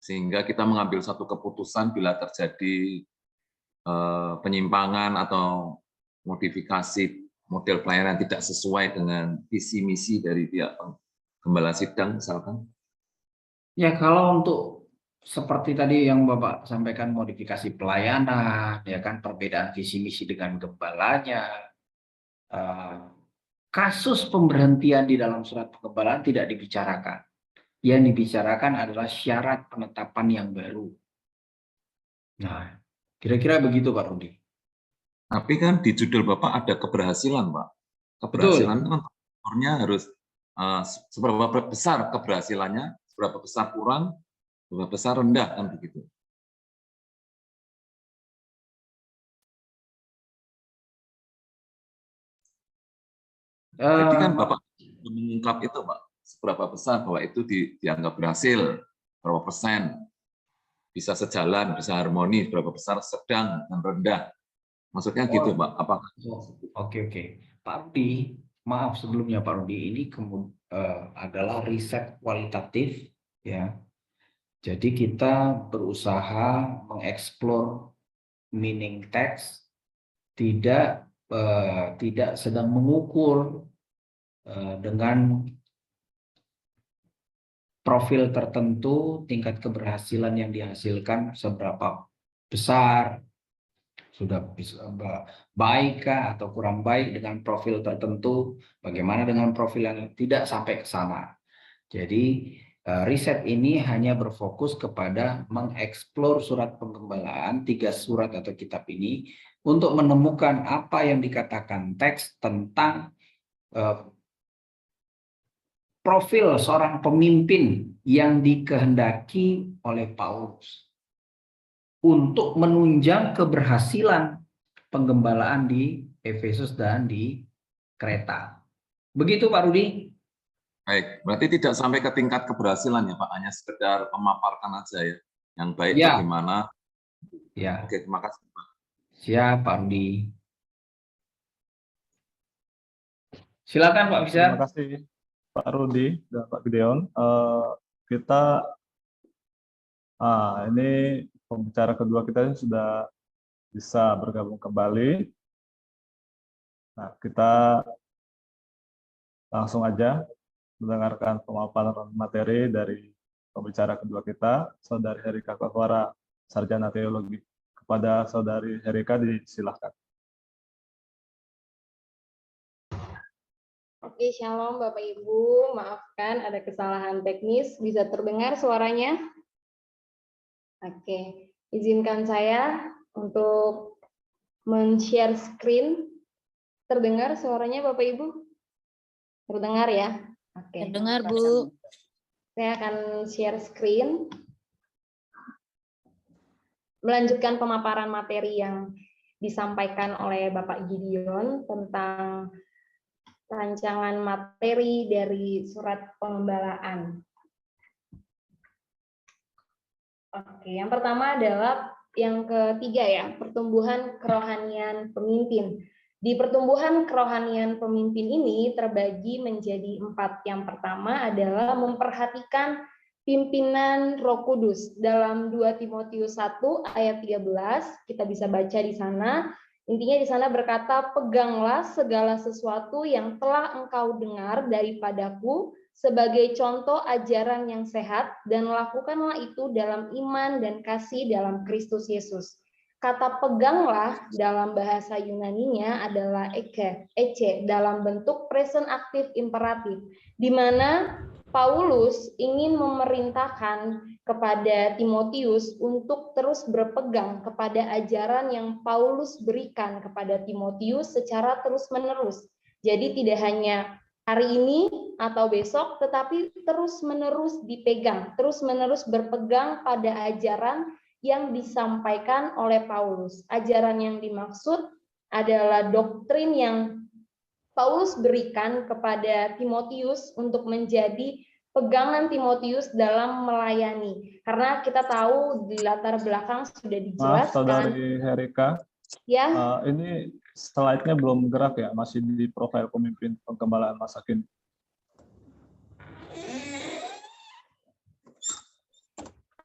sehingga kita mengambil satu keputusan bila terjadi penyimpangan atau modifikasi model pelayanan tidak sesuai dengan visi misi dari pihak gembala sidang misalkan? Ya, kalau untuk seperti tadi yang Bapak sampaikan, modifikasi pelayanan, ya kan, perbedaan visi misi dengan gembalanya, kasus pemberhentian di dalam surat penggembalaan tidak dibicarakan. Yang dibicarakan adalah syarat penetapan yang baru. Nah, kira-kira begitu Pak Rudi. Tapi kan di judul Bapak ada keberhasilan, Pak. Keberhasilan itu kan ukurnya harus seberapa besar keberhasilannya, seberapa besar kurang, seberapa besar rendah, kan begitu. Jadi kan Bapak mengungkap itu, Pak, seberapa besar bahwa itu dianggap berhasil, berapa persen, bisa sejalan, bisa harmoni, berapa besar sedang dan rendah. Maksudnya gitu, Pak. Apakah? Oke. Pak Rudi, maaf sebelumnya Pak Rudi, ini adalah riset kualitatif, ya. Jadi kita berusaha mengeksplor meaning text, tidak sedang mengukur dengan profil tertentu tingkat keberhasilan yang dihasilkan seberapa besar, sudah baik kah atau kurang baik dengan profil tertentu, bagaimana dengan profil yang tidak, sampai ke sana. Jadi riset ini hanya berfokus kepada mengeksplor surat penggembalaan, 3 surat atau kitab ini, untuk menemukan apa yang dikatakan teks tentang profil seorang pemimpin yang dikehendaki oleh Paulus untuk menunjang keberhasilan penggembalaan di Efesus dan di Kreta. Begitu Pak Rudi? Baik, berarti tidak sampai ke tingkat keberhasilan ya Pak, hanya sekedar memaparkan aja ya, yang baik Ya. bagaimana. Ya, Oke, terima kasih Pak. siap Pak Rudi. Silakan Pak Fisar. Terima kasih Pak Rudi dan Pak Gideon. Ini pembicara kedua kita sudah bisa bergabung kembali. Nah, kita langsung aja mendengarkan pemaparan materi dari pembicara kedua kita, Saudari Herika Koswara, Sarjana Teologi. Kepada Saudari Herika disilahkan. Oke, shalom Bapak Ibu. Maafkan ada kesalahan teknis. Bisa terdengar suaranya? Oke, izinkan saya untuk men-share screen. Terdengar suaranya Bapak Ibu? Terdengar ya? Oke. Terdengar, Bu. Saya akan share screen. Melanjutkan pemaparan materi yang disampaikan oleh Bapak Gideon tentang rancangan materi dari surat pengembalaan. Oke, yang pertama adalah yang ketiga ya, pertumbuhan kerohanian pemimpin. Di pertumbuhan kerohanian pemimpin ini terbagi menjadi 4. Yang pertama adalah memperhatikan pimpinan Roh Kudus. Dalam 2 Timotius 1 ayat 13, kita bisa baca di sana. Intinya di sana berkata, peganglah segala sesuatu yang telah engkau dengar daripadaku sebagai contoh ajaran yang sehat, dan lakukanlah itu dalam iman dan kasih dalam Kristus Yesus. Kata peganglah dalam bahasa Yunaninya adalah ece, dalam bentuk present aktif imperatif, di mana Paulus ingin memerintahkan kepada Timotius untuk terus berpegang kepada ajaran yang Paulus berikan kepada Timotius secara terus-menerus. Jadi tidak hanya hari ini atau besok, tetapi terus-menerus dipegang, terus-menerus berpegang pada ajaran yang disampaikan oleh Paulus. Ajaran yang dimaksud adalah doktrin yang Paulus berikan kepada Timotius untuk menjadi pegangan Timotius dalam melayani. Karena kita tahu di latar belakang sudah dijelaskan. Maaf, Saudari Herika. Ya. Ini slide-nya belum gerak ya, masih di profil pemimpin penggembalaan masa kini.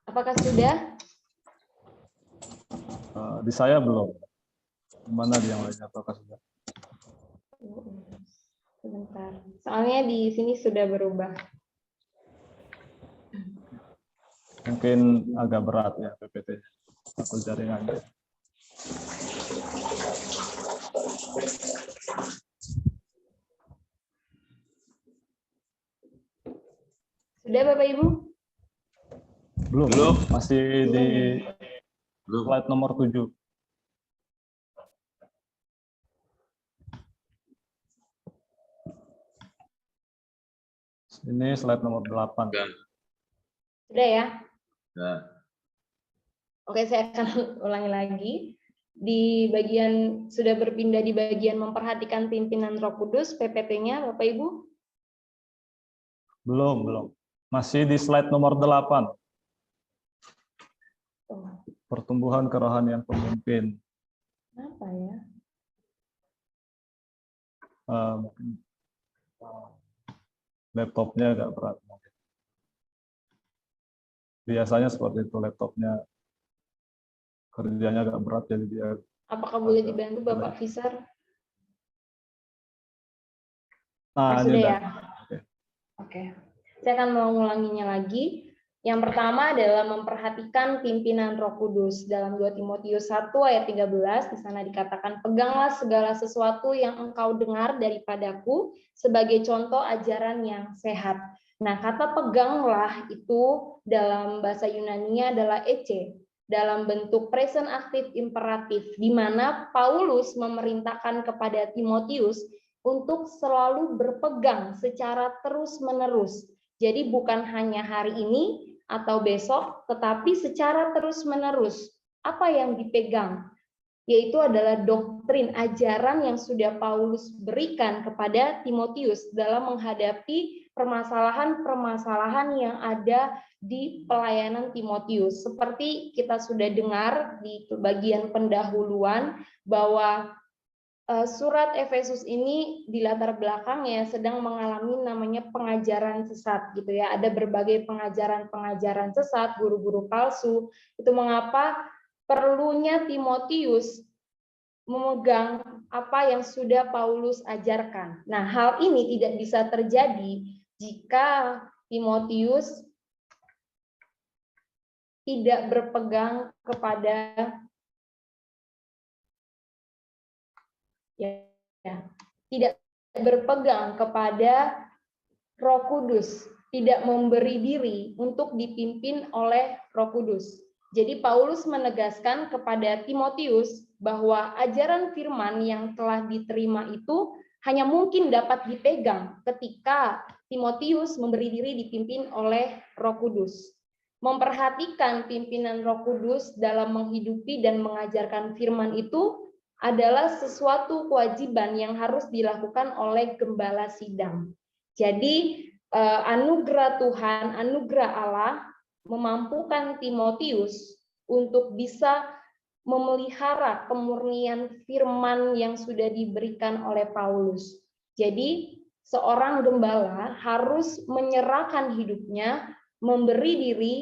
Apakah sudah? Di saya belum. Mana di yang lainnya, apakah sudah? Sebentar. Soalnya di sini sudah berubah. Mungkin agak berat ya PPT atau jaringannya. Sudah Bapak Ibu? Belum. Masih di Belum. slide nomor 7. Ini slide nomor 8. Sudah ya? Ya. Oke, saya akan ulangi lagi. Di bagian, sudah berpindah di bagian memperhatikan pimpinan Roh Kudus, PPT-nya Bapak Ibu? Belum. Masih di slide nomor 8. Pertumbuhan kerohanian pemimpin. Apa ya? Mungkin laptopnya agak berat. Biasanya seperti itu, laptopnya kerjanya agak berat, jadi dia. Apakah boleh dibantu Bapak Fisar? Nah, Sudah ini ya? Oke. Oke. Saya akan mengulanginya lagi. Yang pertama adalah memperhatikan pimpinan Roh Kudus. Dalam 2 Timotius 1 ayat 13, di sana dikatakan, peganglah segala sesuatu yang engkau dengar daripadaku sebagai contoh ajaran yang sehat. Nah, kata peganglah itu dalam bahasa Yunaninya adalah ece. dalam bentuk present active imperatif, di mana Paulus memerintahkan kepada Timotius untuk selalu berpegang secara terus-menerus. Jadi bukan hanya hari ini atau besok, tetapi secara terus-menerus. Apa yang dipegang? Yaitu adalah doktrin, ajaran yang sudah Paulus berikan kepada Timotius dalam menghadapi permasalahan-permasalahan yang ada di pelayanan Timotius. Seperti kita sudah dengar di bagian pendahuluan bahwa surat Efesus ini di latar belakangnya sedang mengalami namanya pengajaran sesat gitu ya. Ada berbagai pengajaran-pengajaran sesat, guru-guru palsu. Itu mengapa perlunya Timotius memegang apa yang sudah Paulus ajarkan. Nah, hal ini tidak bisa terjadi jika Timotius tidak berpegang kepada tidak berpegang kepada Roh Kudus, tidak memberi diri untuk dipimpin oleh Roh Kudus. Jadi Paulus menegaskan kepada Timotius bahwa ajaran firman yang telah diterima itu hanya mungkin dapat dipegang ketika Timotius memberi diri dipimpin oleh Roh Kudus. Memperhatikan pimpinan Roh Kudus dalam menghidupi dan mengajarkan firman itu adalah sesuatu kewajiban yang harus dilakukan oleh gembala sidang. Jadi anugerah Tuhan, anugerah Allah memampukan Timotius untuk bisa memelihara kemurnian firman yang sudah diberikan oleh Paulus. Jadi seorang gembala harus menyerahkan hidupnya, memberi diri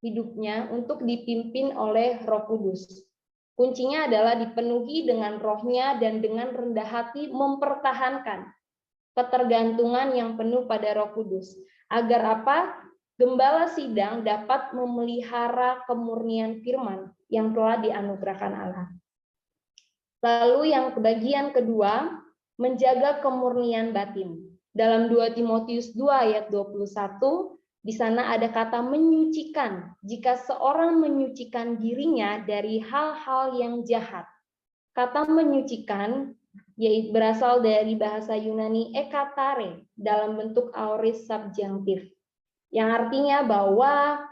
hidupnya untuk dipimpin oleh Roh Kudus. Kuncinya adalah dipenuhi dengan rohnya dan dengan rendah hati mempertahankan ketergantungan yang penuh pada Roh Kudus. Agar apa? Gembala sidang dapat memelihara kemurnian firman yang telah dianugerahkan Allah. Lalu yang bagian kedua, menjaga kemurnian batin. Dalam 2 Timotius 2 ayat 21, di sana ada kata menyucikan. Jika seorang menyucikan dirinya dari hal-hal yang jahat. Kata menyucikan yaitu berasal dari bahasa Yunani ekatare dalam bentuk aorist subjunctive. Yang artinya bahwa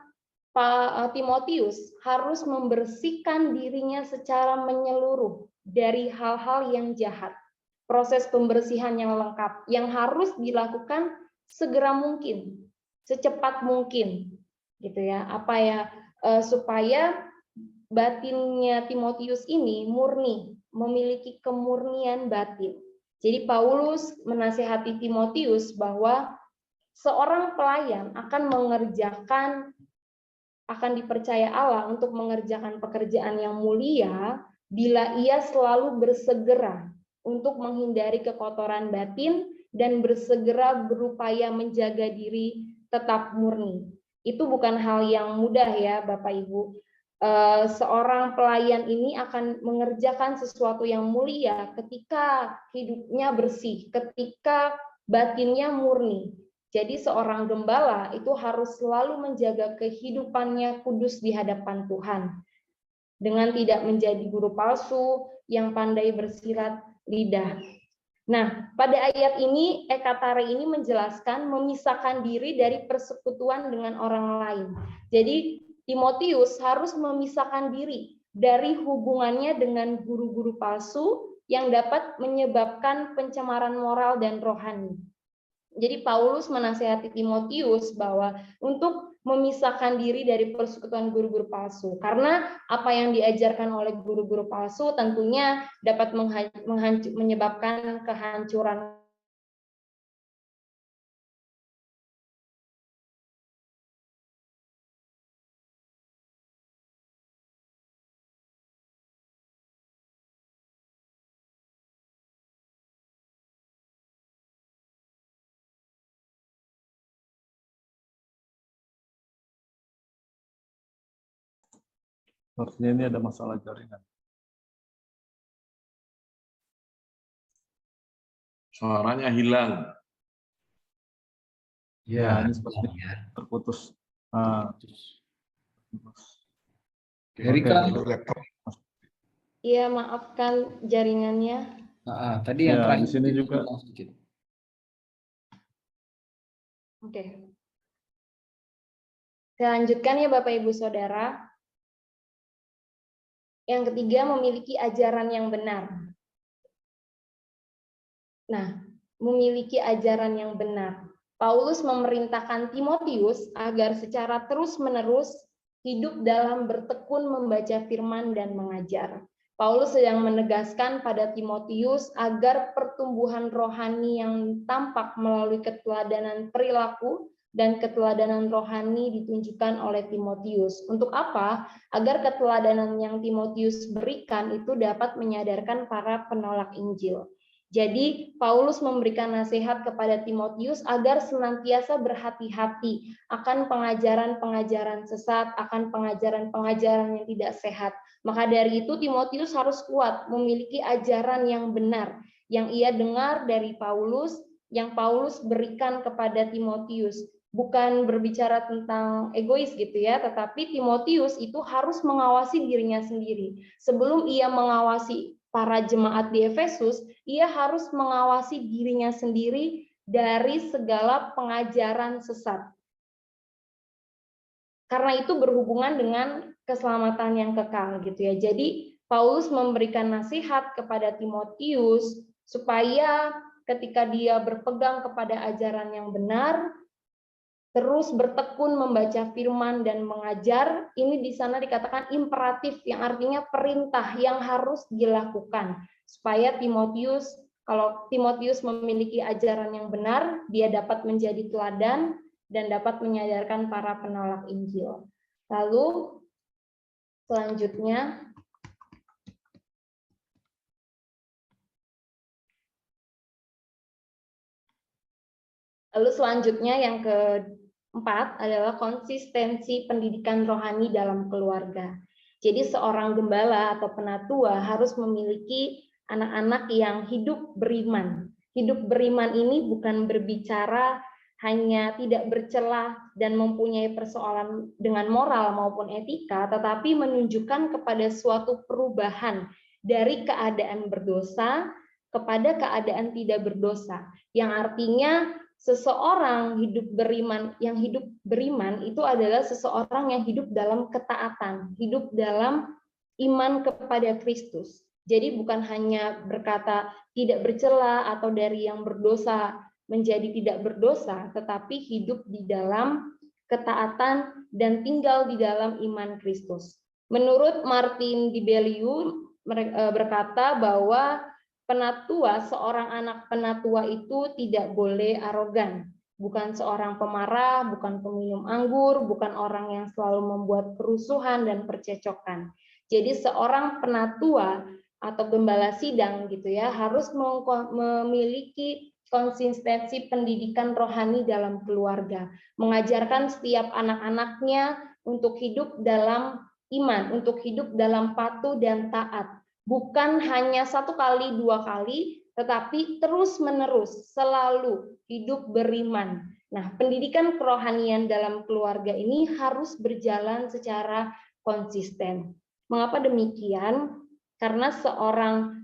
Pak Timotius harus membersihkan dirinya secara menyeluruh dari hal-hal yang jahat. Proses pembersihan yang lengkap yang harus dilakukan segera mungkin, secepat mungkin, gitu ya. Supaya batinnya Timotius ini murni, memiliki kemurnian batin. Jadi Paulus menasihati Timotius bahwa seorang pelayan akan dipercaya Allah untuk mengerjakan pekerjaan yang mulia bila ia selalu bersegera untuk menghindari kekotoran batin dan bersegera berupaya menjaga diri tetap murni. Itu bukan hal yang mudah ya Bapak Ibu. Seorang pelayan ini akan mengerjakan sesuatu yang mulia ketika hidupnya bersih, ketika batinnya murni. Jadi seorang gembala itu harus selalu menjaga kehidupannya kudus di hadapan Tuhan. Dengan tidak menjadi guru palsu yang pandai bersilat lidah. Nah, pada ayat ini, ekatare ini menjelaskan memisahkan diri dari persekutuan dengan orang lain. Jadi Timotius harus memisahkan diri dari hubungannya dengan guru-guru palsu yang dapat menyebabkan pencemaran moral dan rohani. Jadi Paulus menasihati Timotius bahwa untuk memisahkan diri dari persekutuan guru-guru palsu. Karena apa yang diajarkan oleh guru-guru palsu tentunya dapat menyebabkan kehancuran. Artinya ini ada masalah jaringan. Suaranya hilang. Ya, ini sepertinya terputus. Rika, Iya, maafkan jaringannya. tadi yang Ya, terakhir di sini sedikit, juga. sedikit. Oke. Saya lanjutkan ya Bapak Ibu Saudara. Yang ketiga, memiliki ajaran yang benar. Nah, memiliki ajaran yang benar. Paulus memerintahkan Timotius agar secara terus-menerus hidup dalam bertekun membaca firman dan mengajar. Paulus sedang menegaskan pada Timotius agar pertumbuhan rohani yang tampak melalui keteladanan perilaku dan keteladanan rohani ditunjukkan oleh Timotius. Untuk apa? Agar keteladanan yang Timotius berikan itu dapat menyadarkan para penolak Injil. Jadi Paulus memberikan nasihat kepada Timotius agar senantiasa berhati-hati akan pengajaran-pengajaran sesat, akan pengajaran-pengajaran yang tidak sehat. Maka dari itu Timotius harus kuat memiliki ajaran yang benar yang ia dengar dari Paulus, yang Paulus berikan kepada Timotius. Bukan berbicara tentang egois gitu ya, tetapi Timotius itu harus mengawasi dirinya sendiri. Sebelum ia mengawasi para jemaat di Efesus, ia harus mengawasi dirinya sendiri dari segala pengajaran sesat. Karena itu berhubungan dengan keselamatan yang kekal gitu ya. Jadi Paulus memberikan nasihat kepada Timotius supaya ketika dia berpegang kepada ajaran yang benar, terus bertekun membaca firman dan mengajar, ini di sana dikatakan imperatif yang artinya perintah yang harus dilakukan supaya Timotius, kalau Timotius memiliki ajaran yang benar, dia dapat menjadi teladan dan dapat menyadarkan para penolak Injil. Lalu selanjutnya yang keempat adalah konsistensi pendidikan rohani dalam keluarga. Jadi seorang gembala atau penatua harus memiliki anak-anak yang hidup beriman. Hidup beriman ini bukan berbicara hanya tidak bercela dan mempunyai persoalan dengan moral maupun etika, tetapi menunjukkan kepada suatu perubahan dari keadaan berdosa kepada keadaan tidak berdosa, yang artinya seseorang yang hidup beriman itu adalah seseorang yang hidup dalam ketaatan, hidup dalam iman kepada Kristus. Jadi bukan hanya berkata tidak bercela atau dari yang berdosa menjadi tidak berdosa, tetapi hidup di dalam ketaatan dan tinggal di dalam iman Kristus. Menurut Martin Di Belliu berkata bahwa seorang anak penatua itu tidak boleh arogan, bukan seorang pemarah, bukan peminum anggur, bukan orang yang selalu membuat kerusuhan dan percecokan. Jadi seorang penatua atau gembala sidang gitu ya harus memiliki konsistensi pendidikan rohani dalam keluarga, mengajarkan setiap anak-anaknya untuk hidup dalam iman, untuk hidup dalam patuh dan taat. Bukan hanya satu kali, dua kali, tetapi terus-menerus, selalu hidup beriman. Nah, pendidikan kerohanian dalam keluarga ini harus berjalan secara konsisten. Mengapa demikian? Karena seorang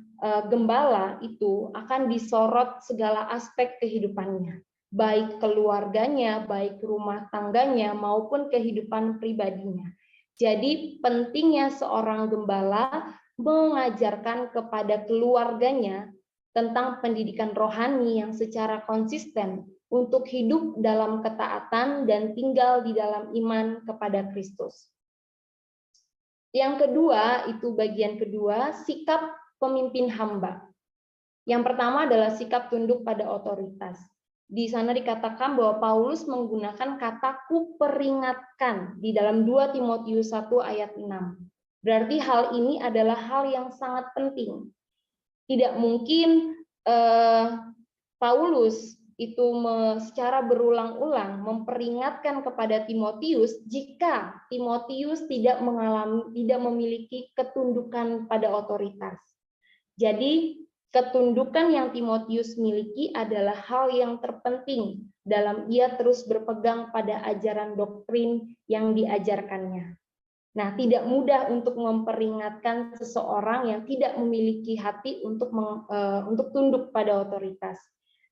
gembala itu akan disorot segala aspek kehidupannya, baik keluarganya, baik rumah tangganya, maupun kehidupan pribadinya. Jadi pentingnya seorang gembala mengajarkan kepada keluarganya tentang pendidikan rohani yang secara konsisten untuk hidup dalam ketaatan dan tinggal di dalam iman kepada Kristus. Yang kedua, itu bagian kedua, sikap pemimpin hamba. Yang pertama adalah sikap tunduk pada otoritas. Di sana dikatakan bahwa Paulus menggunakan kata kuperingatkan di dalam 2 Timotius 1 ayat 6. Berarti hal ini adalah hal yang sangat penting. Tidak mungkin Paulus itu secara berulang-ulang memperingatkan kepada Timotius jika Timotius tidak memiliki ketundukan pada otoritas. Jadi ketundukan yang Timotius miliki adalah hal yang terpenting dalam ia terus berpegang pada ajaran doktrin yang diajarkannya. Nah, tidak mudah untuk memperingatkan seseorang yang tidak memiliki hati untuk tunduk pada otoritas.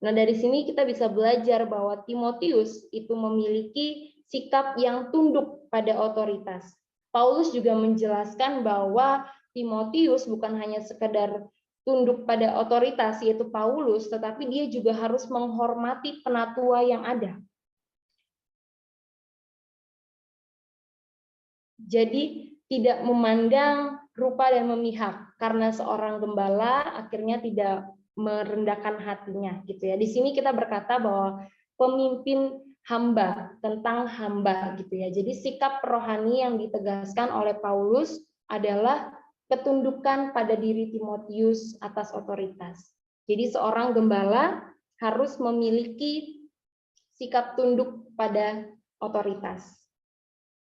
Nah, dari sini kita bisa belajar bahwa Timotius itu memiliki sikap yang tunduk pada otoritas. Paulus juga menjelaskan bahwa Timotius bukan hanya sekedar tunduk pada otoritas, yaitu Paulus, tetapi dia juga harus menghormati penatua yang ada. Jadi tidak memandang rupa dan memihak, karena seorang gembala akhirnya tidak merendahkan hatinya, gitu ya. Di sini kita berkata bahwa pemimpin hamba, tentang hamba, gitu ya. Jadi sikap rohani yang ditegaskan oleh Paulus adalah ketundukan pada diri Timotius atas otoritas. Jadi seorang gembala harus memiliki sikap tunduk pada otoritas.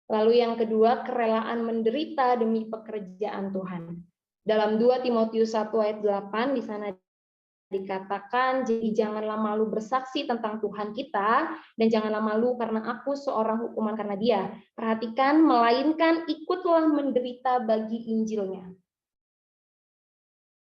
Lalu yang kedua, kerelaan menderita demi pekerjaan Tuhan. Dalam 2 Timotius 1 ayat 8 di sana dikatakan, jadi janganlah malu bersaksi tentang Tuhan kita, dan janganlah malu karena aku seorang hukuman karena dia. Perhatikan, melainkan ikutlah menderita bagi Injilnya.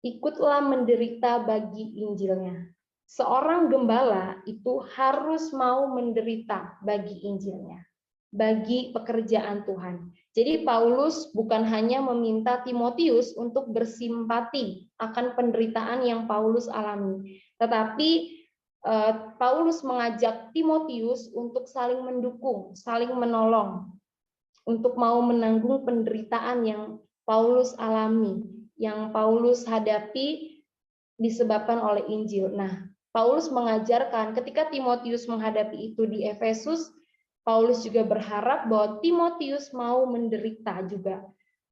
Ikutlah menderita bagi Injilnya. Seorang gembala itu harus mau menderita bagi Injilnya, bagi pekerjaan Tuhan. Jadi Paulus bukan hanya meminta Timotius untuk bersimpati akan penderitaan yang Paulus alami, tetapi Paulus mengajak Timotius untuk saling mendukung, saling menolong, untuk mau menanggung penderitaan yang Paulus alami, yang Paulus hadapi disebabkan oleh Injil. Nah, Paulus mengajarkan ketika Timotius menghadapi itu di Efesus, Paulus juga berharap bahwa Timotius mau menderita juga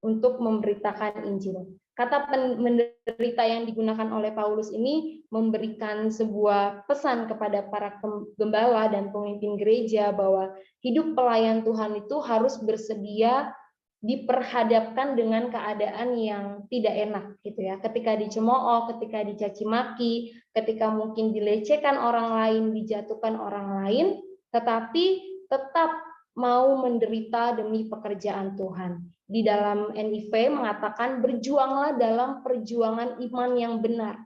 untuk memberitakan Injil. Kata menderita yang digunakan oleh Paulus ini memberikan sebuah pesan kepada para gembala dan pemimpin gereja bahwa hidup pelayan Tuhan itu harus bersedia diperhadapkan dengan keadaan yang tidak enak, gitu ya. Ketika dicemooh, ketika dicaci maki, ketika mungkin dilecehkan orang lain, dijatuhkan orang lain, tetapi tetap mau menderita demi pekerjaan Tuhan. Di dalam NIV mengatakan berjuanglah dalam perjuangan iman yang benar,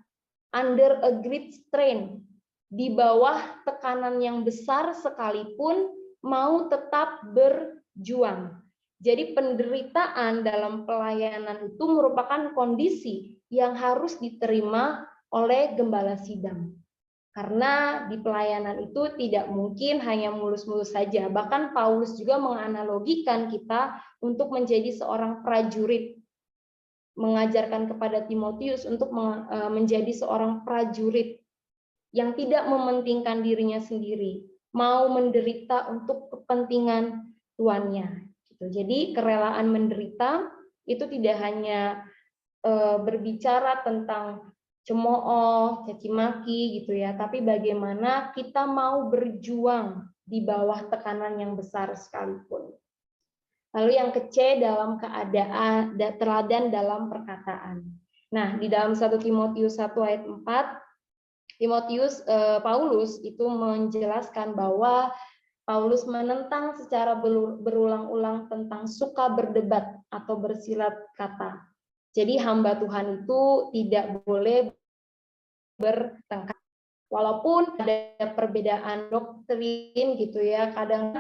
under a great strain, di bawah tekanan yang besar sekalipun mau tetap berjuang. Jadi penderitaan dalam pelayanan itu merupakan kondisi yang harus diterima oleh gembala sidang. Karena di pelayanan itu tidak mungkin hanya mulus-mulus saja. Bahkan Paulus juga menganalogikan kita untuk menjadi seorang prajurit. Mengajarkan kepada Timotius untuk menjadi seorang prajurit yang tidak mementingkan dirinya sendiri, mau menderita untuk kepentingan tuannya. Jadi kerelaan menderita itu tidak hanya berbicara tentang cemooh, caci maki gitu ya, tapi bagaimana kita mau berjuang di bawah tekanan yang besar sekalipun. Lalu yang ke-C, dalam keadaan teladan dalam perkataan. Nah, di dalam 1 Timotius 1 ayat 4, Paulus itu menjelaskan bahwa Paulus menentang secara berulang-ulang tentang suka berdebat atau bersilat kata. Jadi hamba Tuhan itu tidak boleh bertengkar. Walaupun ada perbedaan doktrin gitu ya, kadang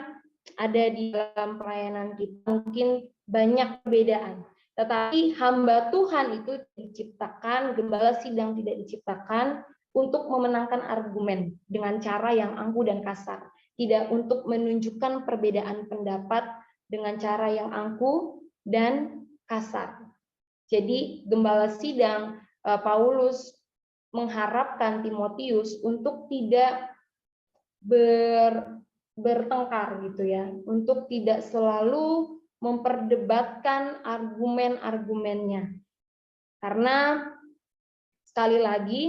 ada di dalam pelayanan kita mungkin banyak perbedaan. Tetapi hamba Tuhan itu diciptakan, gembala sidang tidak diciptakan untuk memenangkan argumen dengan cara yang angkuh dan kasar. Tidak untuk menunjukkan perbedaan pendapat dengan cara yang angkuh dan kasar. Jadi gembala sidang Paulus mengharapkan Timotius untuk tidak bertengkar gitu ya, untuk tidak selalu memperdebatkan argumen-argumennya. Karena sekali lagi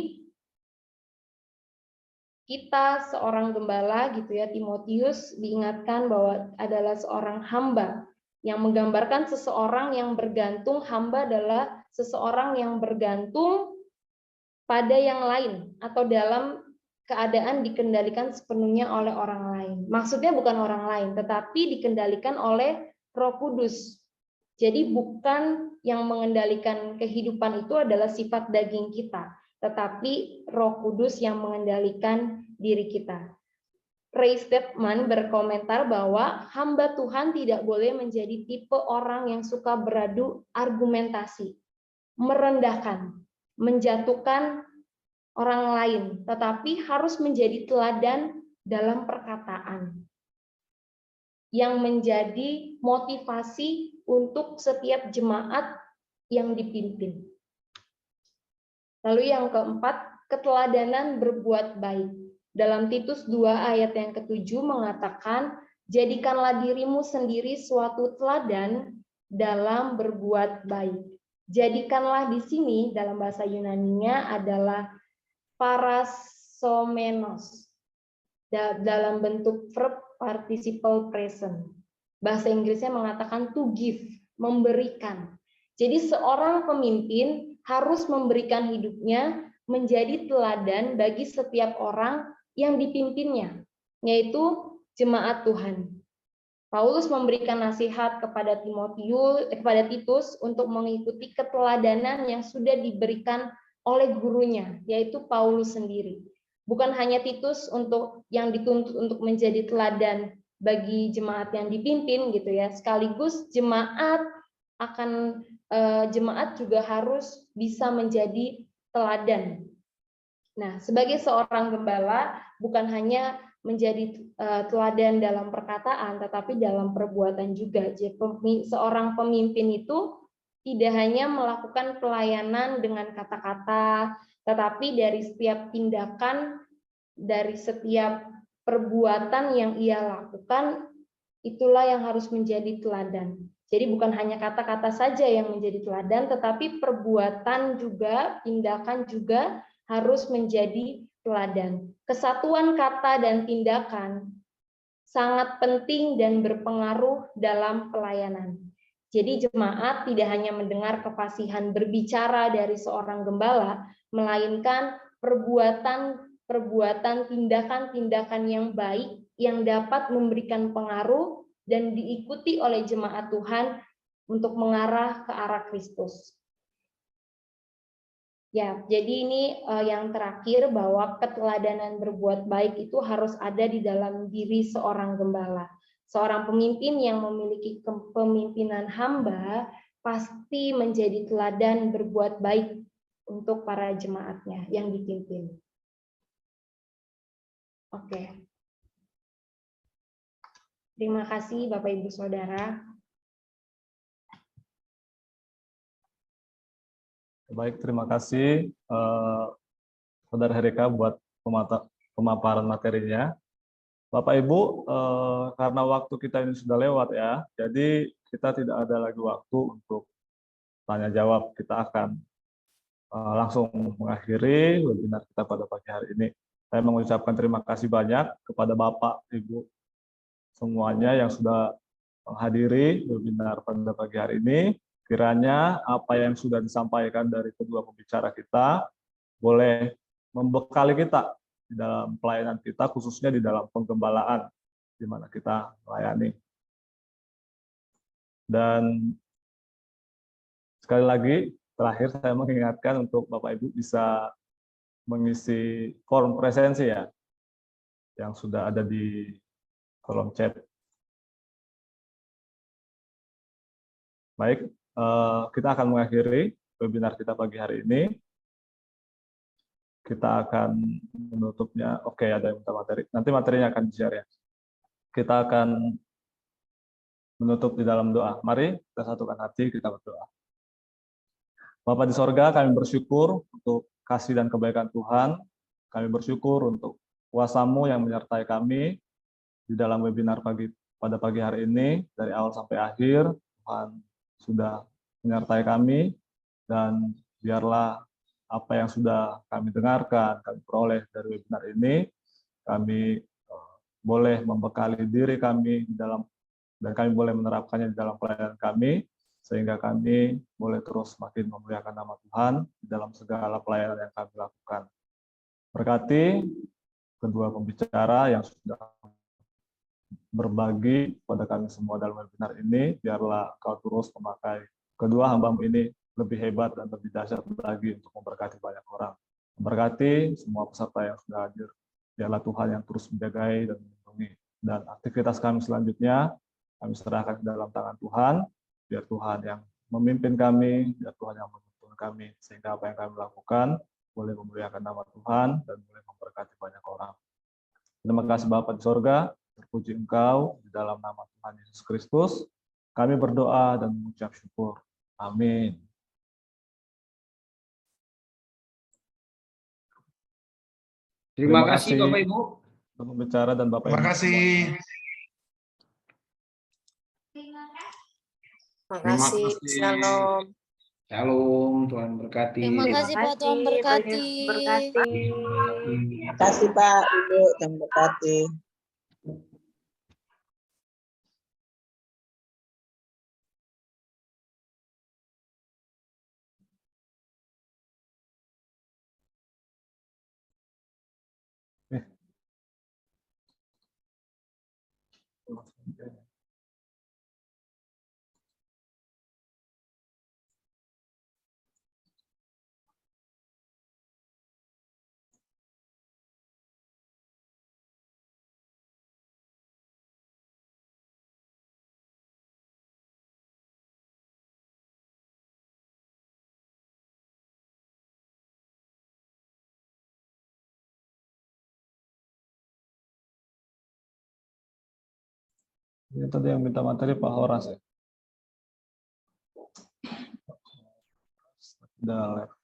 kita seorang gembala gitu ya, Timotius diingatkan bahwa adalah seorang hamba yang menggambarkan seseorang yang bergantung. Hamba adalah seseorang yang bergantung pada yang lain atau dalam keadaan dikendalikan sepenuhnya oleh orang lain. Maksudnya bukan orang lain, tetapi dikendalikan oleh Roh Kudus. Jadi bukan yang mengendalikan kehidupan itu adalah sifat daging kita, tetapi Roh Kudus yang mengendalikan diri kita. Ray Stedman berkomentar bahwa hamba Tuhan tidak boleh menjadi tipe orang yang suka beradu argumentasi, merendahkan, menjatuhkan orang lain, tetapi harus menjadi teladan dalam perkataan yang menjadi motivasi untuk setiap jemaat yang dipimpin. Lalu yang keempat, keteladanan berbuat baik. Dalam Titus 2 ayat yang ke-7 mengatakan, jadikanlah dirimu sendiri suatu teladan dalam berbuat baik. Jadikanlah di sini dalam bahasa Yunaninya adalah parasomenos, dalam bentuk verb participle present. Bahasa Inggrisnya mengatakan to give, memberikan. Jadi seorang pemimpin harus memberikan hidupnya menjadi teladan bagi setiap orang yang dipimpinnya, yaitu jemaat Tuhan. Paulus memberikan nasihat kepada Titus untuk mengikuti keteladanan yang sudah diberikan oleh gurunya, yaitu Paulus sendiri. Bukan hanya Titus yang dituntut untuk menjadi teladan bagi jemaat yang dipimpin gitu ya, sekaligus jemaat juga harus bisa menjadi teladan. Nah, sebagai seorang gembala bukan hanya menjadi teladan dalam perkataan, tetapi dalam perbuatan juga. Jadi, seorang pemimpin itu tidak hanya melakukan pelayanan dengan kata-kata, tetapi dari setiap tindakan, dari setiap perbuatan yang ia lakukan, itulah yang harus menjadi teladan. Jadi bukan hanya kata-kata saja yang menjadi teladan, tetapi perbuatan juga, tindakan juga harus menjadi teladan. Kesatuan kata dan tindakan sangat penting dan berpengaruh dalam pelayanan. Jadi jemaat tidak hanya mendengar kefasihan berbicara dari seorang gembala, melainkan perbuatan, tindakan-tindakan yang baik yang dapat memberikan pengaruh dan diikuti oleh jemaat Tuhan untuk mengarah ke arah Kristus. Ya, jadi ini yang terakhir, bahwa keteladanan berbuat baik itu harus ada di dalam diri seorang gembala. Seorang pemimpin yang memiliki kepemimpinan hamba pasti menjadi teladan berbuat baik untuk para jemaatnya yang dipimpin. Oke. Terima kasih Bapak Ibu Saudara. Baik, terima kasih Saudara Herika buat pemaparan materinya. Bapak Ibu, karena waktu kita ini sudah lewat ya, jadi kita tidak ada lagi waktu untuk tanya jawab. Kita akan langsung mengakhiri webinar kita pada pagi hari ini. Saya mengucapkan terima kasih banyak kepada Bapak, Ibu semuanya yang sudah menghadiri webinar pada pagi hari ini. Kiranya apa yang sudah disampaikan dari kedua pembicara kita boleh membekali kita di dalam pelayanan kita, khususnya di dalam penggembalaan di mana kita melayani. Dan sekali lagi, terakhir saya mengingatkan untuk Bapak Ibu bisa mengisi form presensi ya, yang sudah ada di kolom chat. Baik, kita akan mengakhiri webinar kita pagi hari ini. Kita akan menutupnya. Oke, ada yang minta materi. Nanti materinya akan di-share ya. Kita akan menutup di dalam doa. Mari kita satukan hati, kita berdoa. Bapa di sorga, kami bersyukur untuk kasih dan kebaikan Tuhan. Kami bersyukur untuk kuasa-Mu yang menyertai kami di dalam webinar pada pagi hari ini. Dari awal sampai akhir, Tuhan sudah menyertai kami, dan biarlah apa yang sudah kami dengarkan, kami peroleh dari webinar ini, kami boleh membekali diri kami di dalam, dan kami boleh menerapkannya di dalam pelayanan kami, sehingga kami boleh terus makin memuliakan nama Tuhan di dalam segala pelayanan yang kami lakukan. Berkati kedua pembicara yang sudah berbagi kepada kami semua dalam webinar ini. Biarlah Kau terus memakai kedua hamba-Mu ini lebih hebat dan lebih dahsyat lagi untuk memberkati banyak orang. Memberkati semua peserta yang sudah hadir. Biarlah Tuhan yang terus menjagai dan melindungi. Dan aktivitas kami selanjutnya, kami serahkan ke dalam tangan Tuhan. Biar Tuhan yang memimpin kami, biar Tuhan yang menuntun kami, sehingga apa yang kami lakukan boleh memuliakan nama Tuhan dan boleh memberkati banyak orang. Terima kasih Bapa di sorga, terpuji Engkau di dalam nama Tuhan Yesus Kristus. Kami berdoa dan mengucap syukur. Amin. Terima kasih Bapak Ibu. Untuk pembicara dan Bapak Terima Ibu kasih. Terima kasih. Terima kasih. Shalom. Shalom, Tuhan berkati. Terima kasih Pak, Tuhan berkati. Terima kasih Pak, Ibu, Tuhan berkati. Ini tadi yang minta materi Pak Horas ya. Udah live.